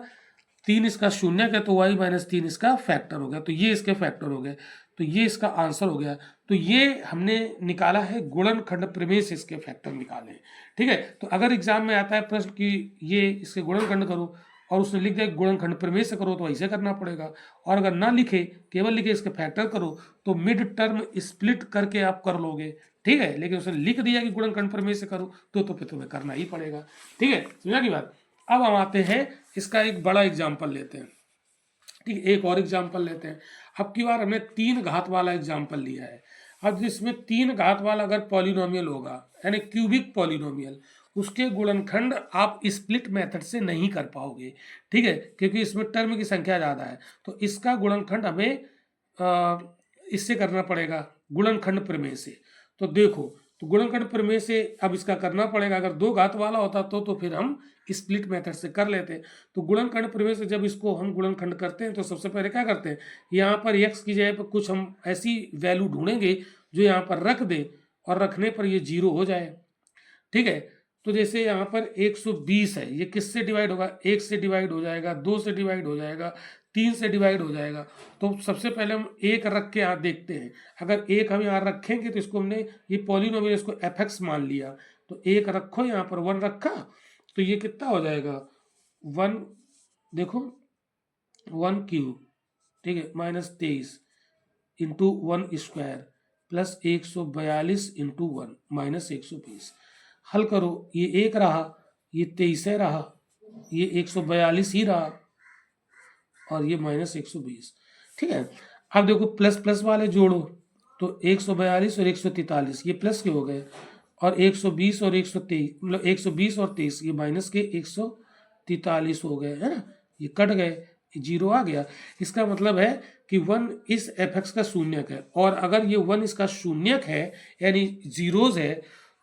3 इसका शून्यक है तो y माइनस 3 इसका फैक्टर हो गया, तो ये इसके फैक्टर हो गए, तो ये इसका आंसर हो गया। तो ये हमने निकाला है गुणनखंड प्रमेय से इसके फैक्टर निकाले। ठीक है, तो अगर एग्जाम में आता है प्रश्न कि ये इसके गुणनखंड करो और उसने लिख दिया गुणनखंड प्रमेय से करो, तो ऐसे करना पड़ेगा, और अगर ना लिखे केवल लिखे इसके फैक्टर करो तो मिड टर्म स्प्लिट करके आप कर लोगे। ठीक है, लेकिन उसने लिख दिया कि गुणनखंड प्रमेय से करो तो फिर तुम्हें करना ही पड़ेगा। ठीक है, समझा की बात। अब हम आते हैं, इसका एक बड़ा एग्जाम्पल लेते हैं। ठीक है, एक और एग्जाम्पल लेते हैं। अब की बार हमने 3 घात वाला एग्जाम्पल लिया है। अब जिसमें 3 घात वाला अगर पॉलिनोमियल होगा, यानी क्यूबिक पॉलिनोमियल, उसके गुणनखंड आप स्प्लिट मेथड से नहीं कर पाओगे। ठीक है, क्योंकि इसमें टर्म की संख्या ज़्यादा है, तो इसका गुणनखंड हमें इससे करना पड़ेगा, गुणनखंड प्रमेय से। तो देखो, तो गुणनखंड प्रमेय से अब इसका करना पड़ेगा। अगर 2 घात वाला होता तो फिर हम स्प्लिट मेथड से कर लेते। तो गुणनखंड प्रमेय से जब इसको हम गुणनखंड करते हैं तो सबसे पहले क्या करते हैं, यहाँ पर x की जगह पर कुछ हम ऐसी वैल्यू ढूंढेंगे जो यहाँ पर रख दे, और रखने पर ये 0 हो जाए। ठीक है, तो जैसे यहाँ पर 120 है, ये किससे डिवाइड होगा, 1 से डिवाइड हो जाएगा, 2 से डिवाइड हो जाएगा, 3 से डिवाइड हो जाएगा। तो सबसे पहले हम 1 रख के यहाँ देखते हैं। अगर 1 हम यहाँ रखेंगे तो इसको हमने ये पॉलिनोमियल इसको fx मान लिया, तो 1 रखो, यहाँ पर 1 रखा, तो ये कितना हो जाएगा 1, देखो 1 क्यूब, ठीक है, minus 23 into 1 square plus 142 into 1 minus 120। हल करो, ये 1 रहा, ये 23 है रहा, ये 142 ही रहा, और ये -120। ठीक है, अब देखो प्लस प्लस वाले जोड़ो, तो 142 और 143 ये प्लस के हो गए, और 120 और 123 मतलब 120 और 23 ये माइनस के 143 हो गए, है ना, ये कट गए, जीरो आ गया। इसका मतलब है कि 1 इस fx का शून्यक है, और अगर ये 1 इसका शून्यक है यानी जीरोज है,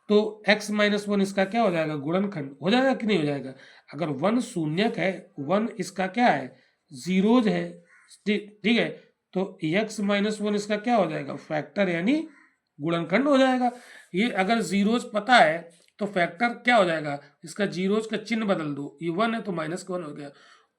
तो x - 1 इसका क्या हो जाएगा, गुणनखंड हो जाएगा कि नहीं हो जाएगा। अगर 1 शून्यक है, 1 इसका क्या है, जीरोज है, ठीक है, तो x - 1 इसका क्या हो जाएगा, फैक्टर यानी गुणनखंड हो जाएगा। ये अगर जीरोज पता है तो फैक्टर क्या हो जाएगा, इसका जीरोज का चिन्ह बदल दो, ये 1 है तो -1 हो गया,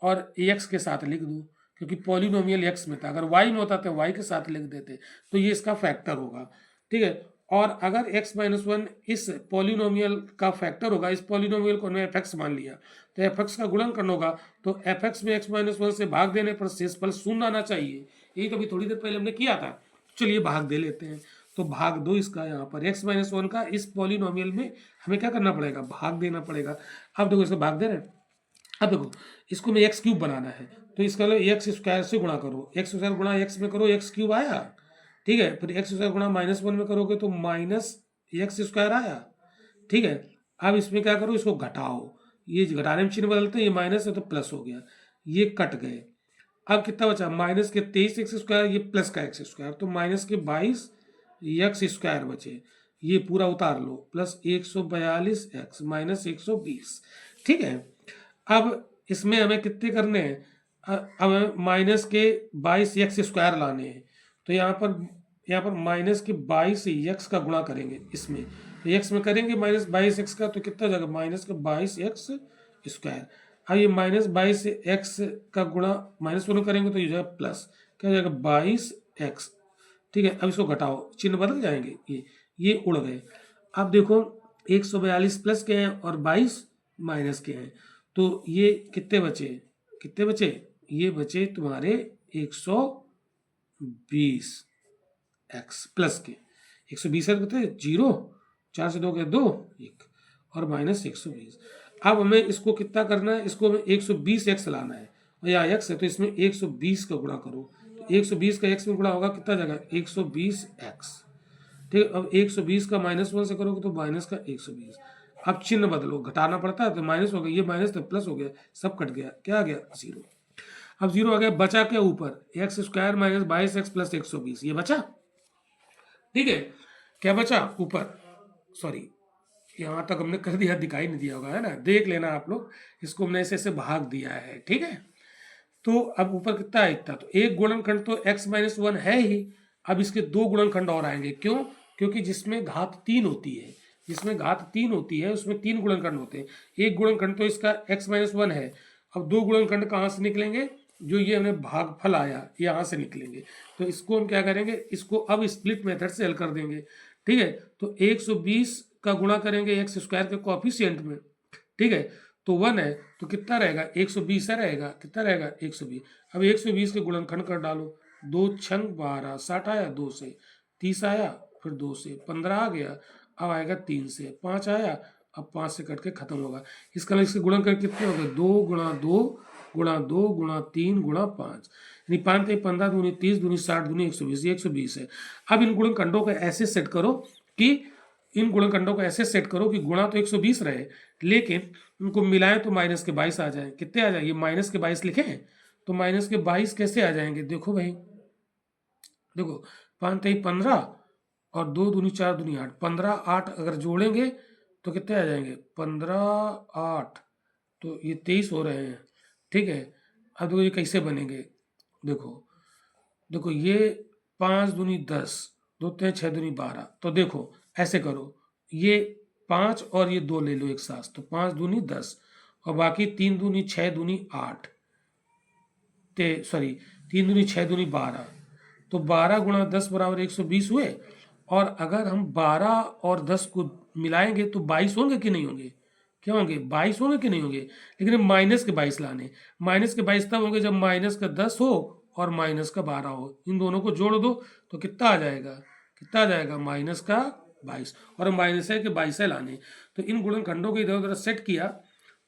और x के साथ लिख दो, क्योंकि पॉलिनोमियल x में था, अगर y में होता तो y के साथ लिख देते, तो ये इसका फैक्टर होगा। ठीक है, और अगर x - 1 इस पॉलिनोमियल का फैक्टर होगा, इस पॉलिनोमियल को हमने fx मान लिया, तो fx का गुणनखंड होगा, तो fx में x - 1 से भाग देने पर शेषफल शून्य आना चाहिए। यही तो अभी थोड़ी देर पहले हमने किया था। चलिए भाग दे लेते हैं, तो भाग दो इसका, यहाँ पर x - 1 का इस पॉलिनोमियल में हमें क्या करना पड़ेगा, भाग देना पड़ेगा। अब देखो इसका भाग दे रहे हैं, अब देखो इसको में एक्स क्यूब बनाना है, तो इसका लो एक्स स्क्वायर से गुणा करो, एक्स स्क्वायर गुणा एक्स में करो, एक्स क्यूब आया। ठीक है, फिर एक्स स्क्वायर गुणा -1 में करोगे तो -x स्क्वायर आया। ठीक है, अब इसमें क्या करो, इसको घटाओ, ये घटाने में चिन्ह बदलते हैं, ये माइनस है तो प्लस हो गया, ये कट गए। अब कितना बचा, माइनस के 23x स्क्वायर, ये प्लस का x स्क्वायर, तो माइनस के 22x स्क्वायर बचे, ये पूरा उतार लो, प्लस 142x माइनस 120। ठीक है, अब इसमें हमें कितने करने हैं, अब माइनस के 22x स्क्वायर लाने हैं, तो यहाँ पर माइनस के 22x का गुणा करेंगे इसमें, तो x में करेंगे -22x का, तो कितना हो जाएगा, माइनस का 22x स्क्वायर। अब ये -22x का गुणा -1 करेंगे तो ये जाएगा प्लस, क्या हो जाएगा 22x। ठीक है, अब इसको घटाओ, चिन्ह बदल जाएंगे, ये उड़ गए। अब देखो 142 प्लस के हैं और 22 माइनस के हैं, तो ये कितने बचे, ये बचे तुम्हारे 120x प्लस के, 120 है कितने, 0, 4 से 2 गए 2, 1 और -120। अब हमें इसको कितना करना है, इसको हमें 120x लाना है, और यहाँ x है तो इसमें 120 का गुणा करो, तो 120 का x में गुणा होगा, कितना जाएगा 120x। ठीक है, अब 120 का -1 से करोगे तो माइनस का 120। अब चिन्ह बदलो, घटाना पड़ता है तो माइनस हो गया, ये माइनस तो प्लस हो गया, सब कट गया, क्या आ गया 0। अब 0 आ गया, बचा क्या ऊपर, x square minus 22x plus 120, ये बचा। ठीक है, क्या बचा ऊपर, सॉरी यहाँ तक हमने कर दिया, दिखाई नहीं दिया होगा, है ना, देख लेना आप लोग, इसको हमने ऐसे भाग दिया है। ठीक है, तो अब ऊपर कितना है, इतना, तो एक गुणनखंड तो x - 1 है ही, अब इसके दो गुणनखंड और आएंगे, क्यों, क्योंकि जिसमें घात 3 होती है, उसमें 3 गुणनखंड होते हैं, एक गुणनखंड तो इसका x - 1 है, अब दो गुणनखंड कहाँ से निकलेंगे, जो ये हमें भागफल आया यहाँ से निकलेंगे, तो इसको हम क्या करेंगे, इसको अब स्प्लिट मेथड से हल कर देंगे। ठीक है, तो 120 का गुणा करेंगे एक्स स्क्वायर के कोएफिशिएंट में, ठीक है, तो 1 है तो कितना रहेगा, 120 रहेगा, कितना रहेगा 120। अब 120 के गुणनखंड कर डालो, 2 छंग 12, 60 आया, 2 से 30 आया, फिर 2 से 15 आ गया, अब आएगा 3 से 5 आया, अब 5 से कट के खत्म होगा। इसका इसके गुणनखंड कितने हो गए, 2 गुणा 2 गुणा 2 गुणा 3 गुणा 5, यानी 5 3 15 दूनी 30 दूनी 60 दूनी 120, ये 120 है। अब इन गुणनखंडों को ऐसे सेट करो कि गुणा तो 120 रहे, लेकिन उनको मिलाएं तो माइनस के 22 आ जाए, कितने आ जाए, ये माइनस के 22 लिखे हैं, तो माइनस के 22 कैसे आ जाएंगे, देखो भाई, देखो 5 3 15 और 2 दूनी 4 दूनी 8, 15 8 अगर जोड़ेंगे तो कितने आ जाएंगे, 15 8, तो ये 23 हो रहे हैं। ठीक है, अब देखो ये कैसे बनेंगे, देखो ये 5 दूनी 10, 2 3 6 दूनी 12, तो देखो ऐसे करो, ये 5 और ये 2 ले लो एक साथ, तो 5 दूनी 10 और बाकी 3 दूनी 6 दूनी 8, 3 दूनी 6 दूनी 12, तो 12 गुणा 10 बराबर 120 हुए, और अगर हम 12 और 10 को मिलाएंगे तो 22 होंगे कि नहीं होंगे, क्या होंगे, 22 होंगे कि नहीं होंगे, लेकिन माइनस के 22 लाने, माइनस के 22 तब होंगे जब माइनस का 10 हो और माइनस का 12 हो, इन दोनों को जोड़ दो तो कितना आ जाएगा, माइनस का 22, और माइनस है कि 22 है लाने, तो इन गुणनखंडों को इधर उधर सेट किया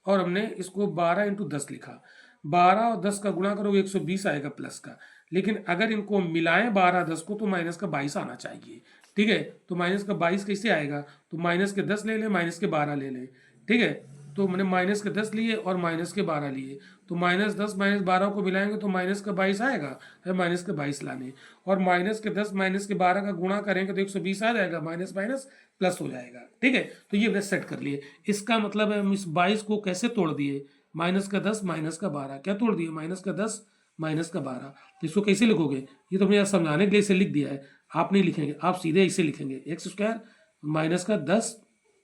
और हमने इसको 12 इंटू 10 लिखा। 12 और 10 का गुणा करोगे 120 आएगा प्लस का। लेकिन अगर इनको मिलाएं 12 10 को तो माइनस का 22 आना चाहिए। ठीक है, तो माइनस का 22 कैसे आएगा? तो माइनस के 10 ले लें, माइनस के 12 ले लें। ठीक है, तो मैंने माइनस के 10 लिए और माइनस के 12 लिए, तो माइनस 10 माइनस 12 को मिलाएंगे तो माइनस का 22 आएगा। है माइनस के 22 लाने, और माइनस के 10 माइनस के 12 का गुणा करेंगे तो 120 आ जाएगा, माइनस माइनस प्लस हो जाएगा। ठीक है, तो ये हमने सेट कर लिए। इसका मतलब है हम इस 22 को कैसे तोड़ दिए? माइनस का 10 माइनस का 12 क्या तोड़ दिए? माइनस का 10 माइनस का 12। तो इसको कैसे लिखोगे? ये तो हमने समझाने के लिए इसे लिख दिया है, आप नहीं लिखेंगे, आप सीधे इसे लिखेंगे एक्स स्क्वायर माइनस का 10,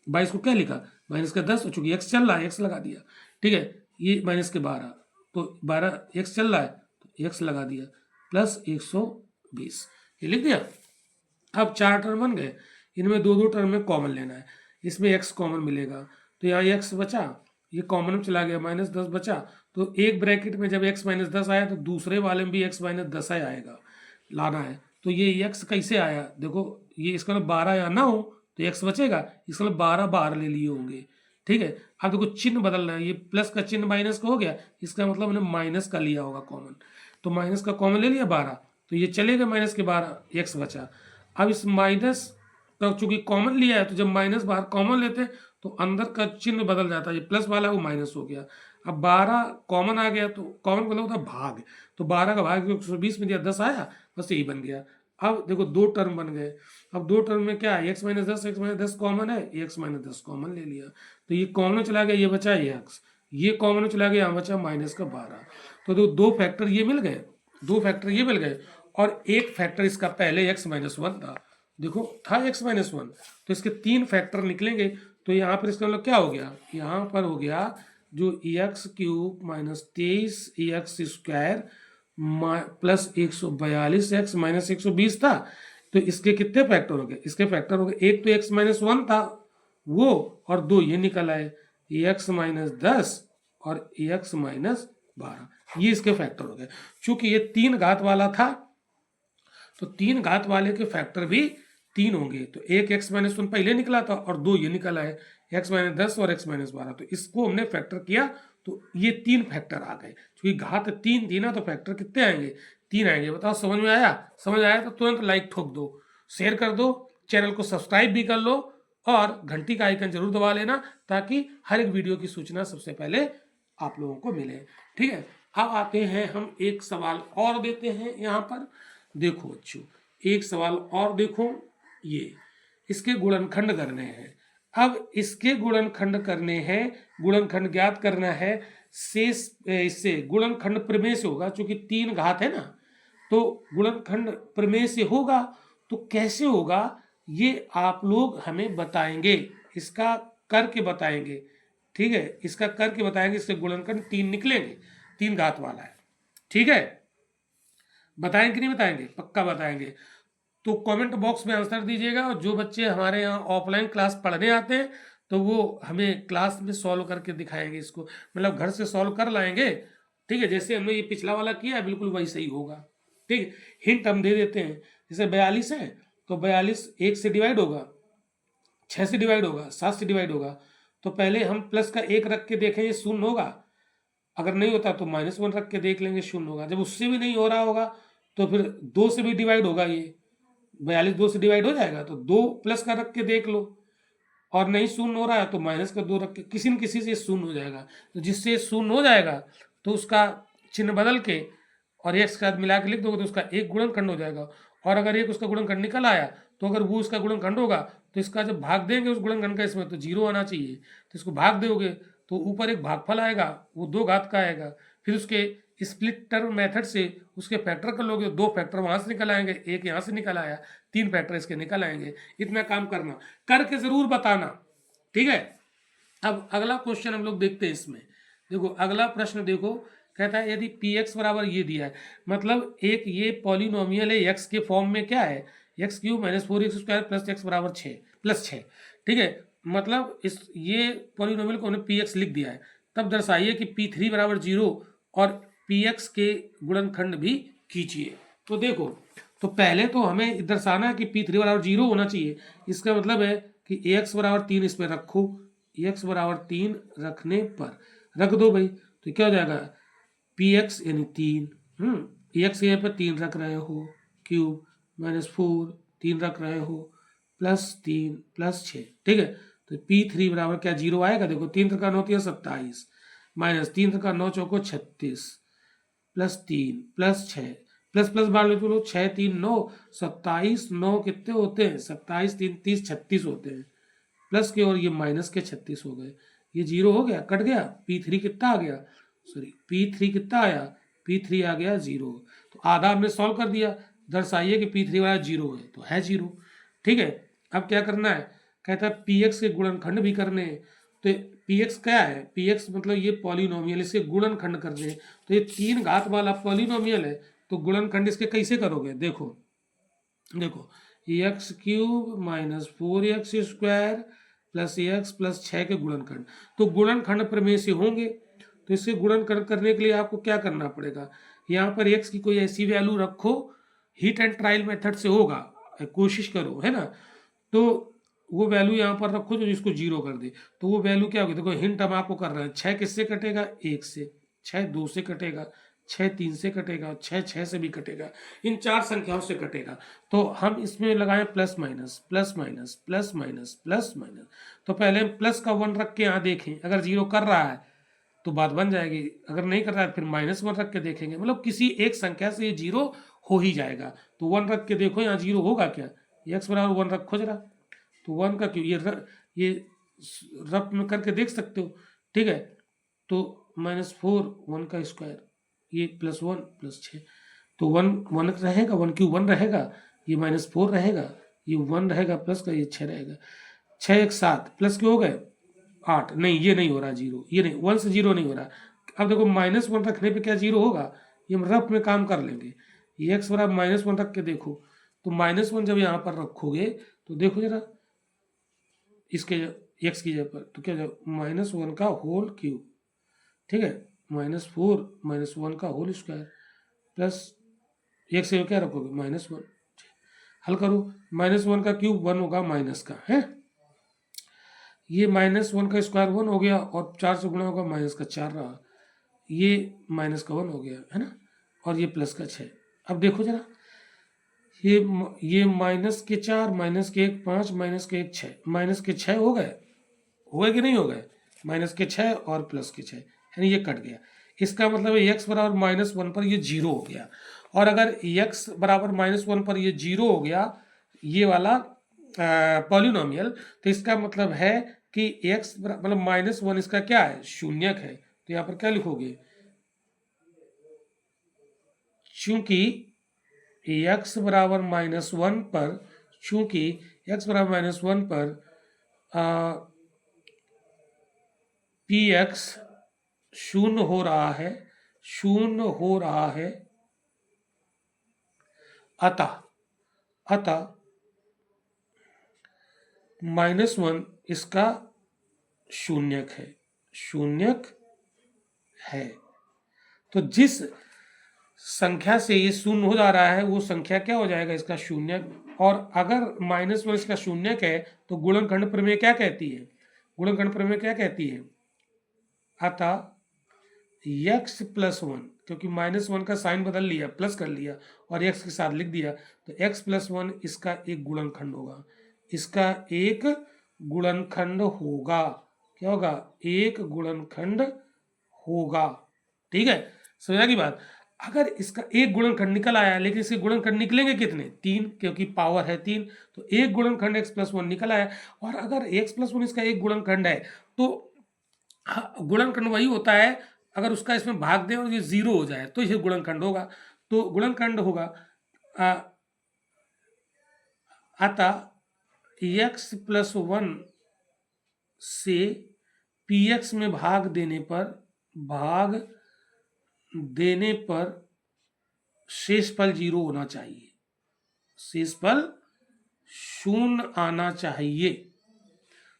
22 को क्या लिखा? माइनस का 10, और चूंकि एक्स चल रहा है एक्स लगा दिया। ठीक है, ये माइनस के 12, तो 12 एक्स चल रहा है तो एक्स लगा दिया, प्लस 120, ये लिख दिया। अब 4 टर्म बन गए, इनमें दो दो टर्म में कॉमन लेना है। इसमें एक्स कॉमन मिलेगा तो यहाँ एक्स बचा, ये कॉमन में चला गया, माइनस 10 बचा। तो एक ब्रैकेट में जब एक्स माइनस 10 आया तो दूसरे वाले में भी एक्स माइनस 10 आएगा, लाना है। तो ये एक्स कैसे आया? देखो ये इसका मतलब 12 यहाँ ना हो तो एक्स बचेगा, इसका मतलब 12 बाहर ले लिए होंगे। ठीक है, अब देखो चिन्ह बदलना है, ये प्लस का चिन्ह माइनस का हो गया, इसका मतलब मैंने माइनस का लिया होगा कॉमन, तो माइनस का कॉमन ले लिया 12, तो ये चलेगा माइनस के 12, एक्स बचा। अब इस माइनस का चूंकि कॉमन लिया है तो जब माइनस बाहर कॉमन लेते हैं तो अंदर का चिन्ह बदल जाता है, ये प्लस वाला वो माइनस हो गया। अब 12 कॉमन आ गया तो कॉमन मतलब होता है भाग, तो 12 का भाग 120 में दिया 10 आया, बस यही बन गया। अब देखो दो टर्म बन गए। अब दो टर्म में क्या है? X minus 10, x minus 10 common है, एक्स माइनस 10 कॉमन ले लिया, तो ये कॉमन में चला गया, ये बचा एक्स, ये कॉमन में चला गया, यहाँ बचा माइनस का 12। तो दो फैक्टर ये मिल गए, दो फैक्टर ये मिल गए, और एक फैक्टर इसका पहले एक्स माइनस 1 था, देखो था एक्स माइनस 1, तो इसके 3 फैक्टर निकलेंगे। तो यहाँ पर इसका मतलब क्या हो गया? यहाँ पर हो गया जो x cube minus 23 x square plus 142 x minus 120 था, तो इसके कितने फैक्टर हो गए? इसके फैक्टर हो गए, एक तो एक्स माइनस 1 था वो, और दो ये निकल आए, एक्स माइनस 10 और एक्स माइनस 12, ये इसके फैक्टर हो गए। चूंकि ये 3 घात वाला था तो 3 घात वाले के फैक्टर भी 3 होंगे, तो एक एक्स माइनस 1 पहले निकला था और दो ये निकला है, एक्स माइनस 10 और एक्स माइनस 12, तो इसको हमने फैक्टर किया तो ये 3 फैक्टर आ गए। क्योंकि घात 3 थी ना, तो फैक्टर कितने आएंगे? 3 आएंगे। बताओ समझ में आया? समझ आया तो तुरंत लाइक ठोक दो, शेयर कर दो, चैनल को सब्सक्राइब भी कर लो, और घंटी का आइकन जरूर दबा लेना ताकि हर एक वीडियो की सूचना सबसे पहले आप लोगों को मिले। ठीक है, अब आते हैं हम एक सवाल और देते हैं यहाँ पर। देखो बच्चों, एक सवाल और देखो, ये इसके गुणनखंड करने हैं। अब इसके गुणनखंड करने हैं, गुणनखंड ज्ञात करना है, शेष इससे गुणनखंड प्रमेय से होगा, क्योंकि 3 घात है ना, तो गुणनखंड प्रमेय से होगा। तो कैसे होगा ये आप लोग हमें बताएंगे, इसका करके बताएंगे। ठीक है, इसका करके बताएंगे, इसके गुणनखंड 3 निकलेंगे, 3 घात वाला है। ठीक है, बताएंगे कि नहीं बताएंगे? पक्का बताएंगे। तो कमेंट बॉक्स में आंसर दीजिएगा, और जो बच्चे हमारे यहाँ ऑफलाइन क्लास पढ़ने आते हैं तो वो हमें क्लास में सॉल्व करके दिखाएंगे, इसको मतलब घर से सॉल्व कर लाएंगे। ठीक है, जैसे हमने ये पिछला वाला किया है बिल्कुल वैसे ही होगा। ठीक है, हिंट हम दे देते हैं, जैसे 42 है तो 42 1 से डिवाइड होगा, 6 से डिवाइड होगा, 7 से डिवाइड होगा, तो पहले हम प्लस का 1 रख के देखें ये शून्य होगा, अगर नहीं होता तो -1 रख के देख लेंगे, शून्य होगा। जब उससे भी नहीं हो रहा होगा तो फिर 2 से भी डिवाइड होगा, ये 42 2 से डिवाइड हो जाएगा, तो 2 प्लस का रख के देख लो, और नहीं शून्य हो रहा है तो माइनस का 2 रख के, किसी न किसी से शून्य हो जाएगा। तो जिससे शून्य हो जाएगा तो उसका चिन्ह बदल के और एक्स के साथ मिला के लिख दोगे तो उसका एक गुणनखंड हो जाएगा। और अगर एक उसका गुणनखंड निकल आया तो अगर वो उसका गुणनखंड होगा तो इसका जब भाग देंगे उस गुणनखंड का इसमें तो 0 आना चाहिए, तो इसको भाग दोगे तो ऊपर एक भागफल आएगा, वो 2 घात का आएगा। फिर उसके स्प्लिटर मेथड से उसके फैक्टर कर लोगे, 2 फैक्टर वहां से निकल आएंगे, एक यहाँ से निकल आया, 3 फैक्टर इसके निकल आएंगे। इतना काम करना, करके जरूर बताना। ठीक है, अब अगला क्वेश्चन हम लोग देखते हैं इसमें। देखो अगला प्रश्न देखो, कहता है यदि पी एक्स बराबर ये दिया है, मतलब एक ये पॉलिनोमियल है एक्स के फॉर्म में, क्या है x cube minus 4x square plus x बराबर 6 प्लस 6। ठीक है, मतलब इस ये पॉलिनोमियल को उन्होंने पी एक्स लिख दिया है। तब दर्शाइए कि P3 बराबर 0 और पी एक्स के गुणनखंड भी कीजिए। तो देखो, तो पहले तो हमें दर्शाना है कि P3 बराबर 0 होना चाहिए। इसका मतलब है कि एक्स बराबर 3 इसमें रखो, x बराबर 3 रखने पर रख दो भाई, तो क्या हो जाएगा px यानी 3, x यहाँ पर 3 रख रहे हो, क्यूब -4 3 रख रहे हो, +3 +6, ठीक है। तो P3 बराबर क्या 0 आएगा, देखो 3 3 9 27 -3 3 9 चौको 36 +3 +6 प्लस प्लस बार लेते लोग 6 3 9 27 9 कितने होते हैं 27 3 30 36 होते हैं, प्लस के और ये माइनस के 36 हो गए, ये 0 हो गया, कट गया। P3 कितना आ गया, सॉरी P3 कितना आया, P3 आ गया 0। तो आधा हमने सॉल्व कर दिया, दर्शाइए कि P3 वाला 0 है, तो है 0, ठीक है। अब क्या करना है, कहता है Px के गुणनखंड भी करने हैं, तो Px क्या है, Px मतलब ये पॉलिनोमियल, इसके गुणनखंड करने हैं, तो ये 3 घात वाला पॉलिनोमियल है, तो गुणनखंड इसके कैसे करोगे, देखो देखो x cube -4x² plus x plus 6 के गुणनखंड, तो गुणनखंड प्रमेय से होंगे, तो इससे गुणनखंड करने के लिए आपको क्या करना पड़ेगा, यहाँ पर x की कोई ऐसी वैल्यू रखो, हिट एंड ट्रायल मेथड से होगा, कोशिश करो, है ना। तो वो वैल्यू यहाँ पर रखो जो जिसको 0 कर दे, तो वो वैल्यू क्या होगी, देखो हिंट हम आपको कर रहे हैं, 6 किससे कटेगा 1 से, 6 2 से कटेगा, 6 3 से कटेगा, 6 6 से भी कटेगा, इन 4 संख्याओं से कटेगा। तो हम इसमें लगाएं plus minus plus minus plus minus plus minus, तो पहले हम प्लस का 1 रख के यहाँ देखें, अगर 0 कर रहा है तो बात बन जाएगी, अगर नहीं कर रहा है फिर -1 रख के देखेंगे, मतलब किसी एक संख्या से ये 0 हो ही जाएगा। तो 1 रख के देखो यहाँ 0 होगा क्या, x बराबर 1 रखो जरा, तो 1 का क्यों, ये रफ में करके देख सकते हो, ठीक है। तो -4 1 का स्क्वायर, ये +1 +6, तो 1 1 रहेगा, 1 क्यूब 1 रहेगा, ये -4 रहेगा, ये 1 रहेगा प्लस का, ये 6 रहेगा, 6 1 7 प्लस के हो गए 8, नहीं ये नहीं हो रहा 0, ये नहीं, 1 से 0 नहीं हो रहा। अब देखो -1 रखने पे क्या 0 होगा, ये हम रफ में काम कर लेंगे, ये x बराबर -1 रख के देखो, तो -1 जब यहाँ पर रखोगे तो देखो जरा इसके x की जगह पर, तो क्या जब -1 का होल क्यूब, ठीक है, -4 -1 का होल स्क्वायर प्लस एक से क्या रखोगे -1, हल करो, -1 का क्यूब 1 होगा माइनस का, है ये -1 का स्क्वायर 1 हो गया, और 4 से गुणा होगा माइनस का 4 रहा, ये माइनस का 1 हो गया, है ना, और ये प्लस का 6। अब देखो जरा ये -4 -1 5 -1 6, -6 हो गए, हुए कि नहीं हो गए, -6 और +6, यानी ये कट गया, इसका मतलब है x बराबर -1 पर ये 0 हो गया, और अगर x बराबर -1 पर ये 0 हो गया ये वाला पॉलिनोमियल, तो इसका मतलब है कि x मतलब -1 इसका क्या है, शून्यक है, तो यहाँ पर क्या लिखोगे, चूंकि x बराबर -1 पर, चूंकि x बराबर -1 पर px शून्य हो रहा है, शून्य हो रहा है, अतः -1 इसका शून्यक है, शून्यक है। तो जिस संख्या से ये शून्य हो जा रहा है वो संख्या क्या हो जाएगा, इसका शून्यक, और अगर -1 इसका शून्यक है तो गुणनखंड प्रमेय क्या कहती है, गुणनखंड प्रमेय क्या कहती है, अतः x + 1, क्योंकि -1 का साइन बदल लिया, प्लस कर लिया और x के साथ लिख दिया, तो x + 1 इसका एक गुणनखंड होगा, इसका एक गुणनखंड होगा, क्या होगा, एक गुणनखंड होगा, ठीक है, समझा की बात। अगर इसका एक गुणनखंड निकल आया, लेकिन इसके गुणनखंड निकलेंगे कितने, 3, क्योंकि पावर है 3, तो एक गुणनखंड x + 1 निकल आया, और अगर x + 1 इसका एक गुणनखंड है तो गुणनखंड वही होता है अगर उसका इसमें भाग दें और ये 0 हो जाए तो ये गुणनखंड होगा, तो गुणनखंड होगा, अतः x + 1 से px में भाग देने पर शेषफल 0 होना चाहिए, शेषफल 0 आना चाहिए,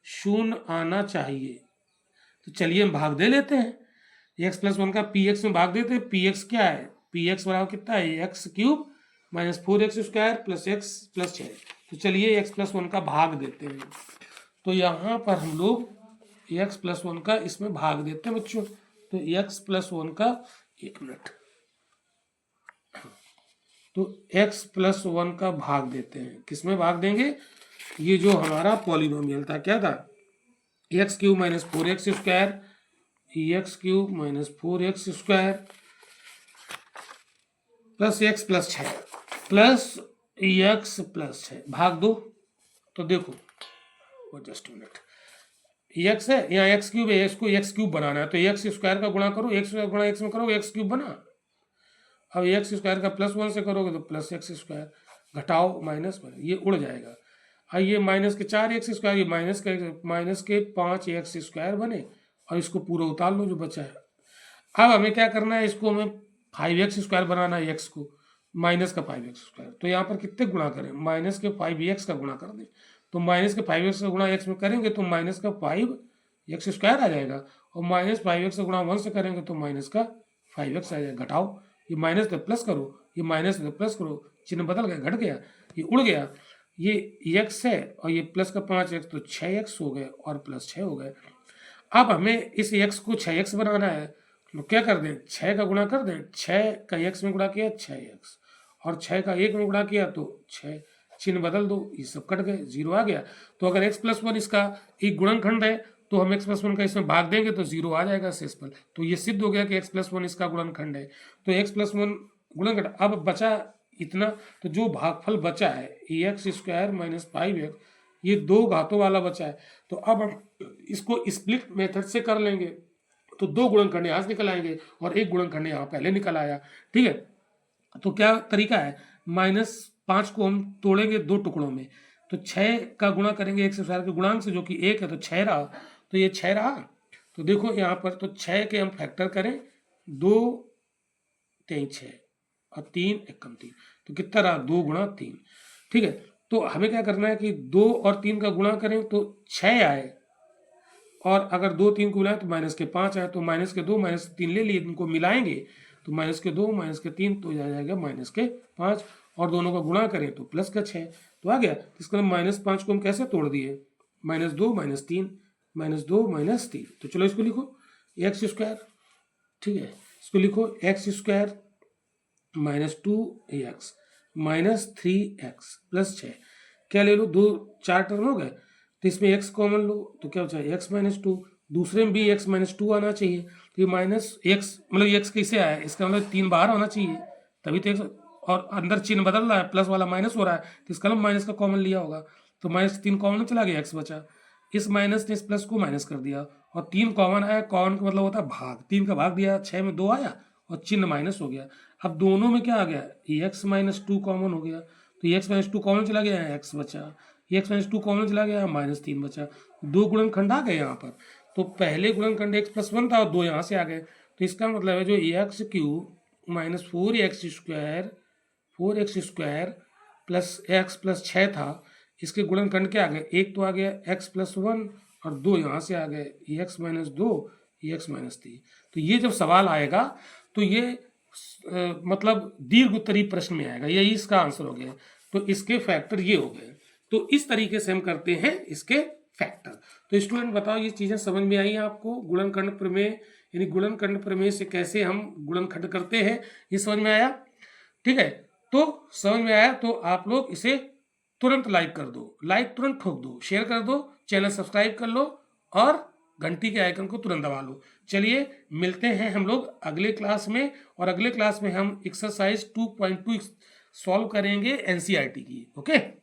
0 आना चाहिए। तो चलिए हम भाग दे लेते हैं, x + 1 का px में भाग देते हैं, px क्या है, px बराबर कितना है, x³ -4x² + x + 6, तो चलिए x + 1 का भाग देते हैं। तो यहाँ पर हम लोग x प्लस 1 का इसमें भाग देते हैं बच्चों। तो x प्लस 1 का, एक मिनट, तो x प्लस 1 का भाग देते हैं। किसमें भाग देंगे? ये जो हमारा पॉलिनोमियल था, क्या था? X cube minus 4x square, x cube minus 4x square plus x plus 6 plus x plus 6 भाग दो। तो देखो वो जस्ट मिनट, एक्स है यहाँ, एक्स क्यूब है, इसको एक्स क्यूब बनाना है तो एक्स स्क्वायर का गुणा करो, एक्स गुणा एक्स में करो, एक्स क्यूब बना। अब एक्स स्क्वायर का प्लस 1 से करोगे तो प्लस एक्स स्क्वायर, घटाओ माइनस में, ये उड़ जाएगा। और ये माइनस के 4x स्क्वायर, ये माइनस के 5x स्क्वायर बने, और इसको पूरा उतार लो जो बचा है। अब हमें क्या करना है? इसको हमें 5x स्क्वायर बनाना है, x को माइनस का 5x स्क्वायर। तो यहाँ पर कितने गुणा करें? माइनस के 5x का गुणा कर दें। तो माइनस के 5x का गुणा x में करेंगे तो माइनस का 5x स्क्वायर आ जाएगा, और माइनस 5x का गुणा 1 से करेंगे तो माइनस का 5x आ जाएगा। घटाओ, ये माइनस से प्लस करो, ये माइनस से प्लस करो, चिन्ह बदल गया, घट गया, ये उड़ गया। ये x है और ये प्लस का 5x, तो 6x हो गए और प्लस 6 हो गए। अब हमें इस x को 6x बनाना है, तो क्या कर दें? 6 का गुणा कर दें। 6 का x में गुणा किया 6x, और 6 का 1 में गुणा किया तो 6, चिन्ह बदल दो, ये सब कट गए, 0 आ गया। तो अगर x प्लस 1 इसका एक गुणनखंड है तो हम x प्लस 1 का इसमें भाग देंगे तो 0 आ जाएगा शेषफल। तो ये सिद्ध हो गया कि x प्लस 1 इसका गुणनखंड है। तो x प्लस 1 गुणनखंड। अब बचा इतना, तो जो भागफल बचा है एक्स स्क्वायर माइनस 5x, ये 2 घातों वाला बचा है। तो अब हम इसको स्प्लिट मेथड से कर लेंगे, तो 2 गुणनखंड यहाँ से निकल आएंगे और 1 गुणनखंड यहाँ पहले निकल आया। ठीक है, तो क्या तरीका है? -5 को हम तोड़ेंगे 2 टुकड़ों में, तो 6 का गुणा करेंगे x स्क्वायर के गुणांक से जो कि 1 है, तो 6 रहा, तो ये 6 रहा। तो देखो यहाँ पर, तो 6 के हम फैक्टर करें, 2 3 6 और 3 1 3, तो कितना रहा? 2 गुणा 3। ठीक है, तो हमें क्या करना है कि 2 और 3 का गुणा करें तो 6 आए, और अगर 2 3 को मिलाएं तो माइनस के 5 आए। तो माइनस के 2 माइनस के 3 ले लिए, इनको मिलाएंगे तो माइनस के 2 माइनस के 3 तो आ जाएगा माइनस के 5, और दोनों का गुणा करें तो प्लस का 6 तो आ गया। इसका -5 को हम कैसे तोड़ दिए? -2 -3 -2 -3। तो चलो इसको लिखो एक्स स्क्वायर। ठीक है, इसको लिखो x square -2x -3x plus 6। क्या ले लो? 2 4 टर्म हो गए, तो इसमें x कॉमन लो तो क्या बचा? x -2। दूसरे में भी x -2 आना चाहिए, तो ये माइनस x, मतलब x कैसे आया? इसका मतलब 3 बाहर होना चाहिए, तभी तो x, और अंदर चिन्ह बदल रहा है, प्लस वाला माइनस हो रहा है, तो इसका मतलब माइनस का कॉमन लिया होगा। तो -3 कॉमन चला गया, x बचा। इस माइनस ने इस प्लस को माइनस कर दिया, और 3 कॉमन आया। कॉमन का मतलब होता है भाग, 3 का भाग दिया, 6 में 2 आया और चिन्ह माइनस हो गया। अब दोनों में क्या आ गया? x -2 कॉमन हो गया, तो x -2 कॉमन चला गया है, x बचा। x -2 कॉमन चला गया है, -3 बचा। 2 गुणनखंड आ गए यहाँ पर, तो पहले गुणनखंड x प्लस 1 था और 2 यहाँ से आ गए। तो इसका मतलब है जो x cube minus 4x square plus x plus 6 था, इसके गुणनखंड क्या आ गए? एक तो आ गया x प्लस 1 और 2 यहाँ से आ गए x -2 x -3। तो ये जब सवाल आएगा तो ये मतलब दीर्घ उत्तरीय प्रश्न में आएगा, यही इसका आंसर हो गया। तो इसके फैक्टर ये हो गए। तो इस तरीके से हम करते हैं इसके फैक्टर। तो स्टूडेंट बताओ, ये चीजें समझ में आई आपको? गुणनखंड प्रमेय यानी गुणनखंड प्रमेय से कैसे हम गुणनखंड करते हैं, ये समझ में आया? ठीक है, तो समझ में आया तो आप लोग इसे तुरंत लाइक कर दो, लाइक तुरंत ठोक दो, शेयर कर दो, चैनल सब्सक्राइब कर लो और घंटी के आइकन को तुरंत दबा लो। चलिए मिलते हैं हम लोग अगले क्लास में, और अगले क्लास में हम एक्सरसाइज 2.2 सॉल्व करेंगे एनसीईआरटी की। ओके।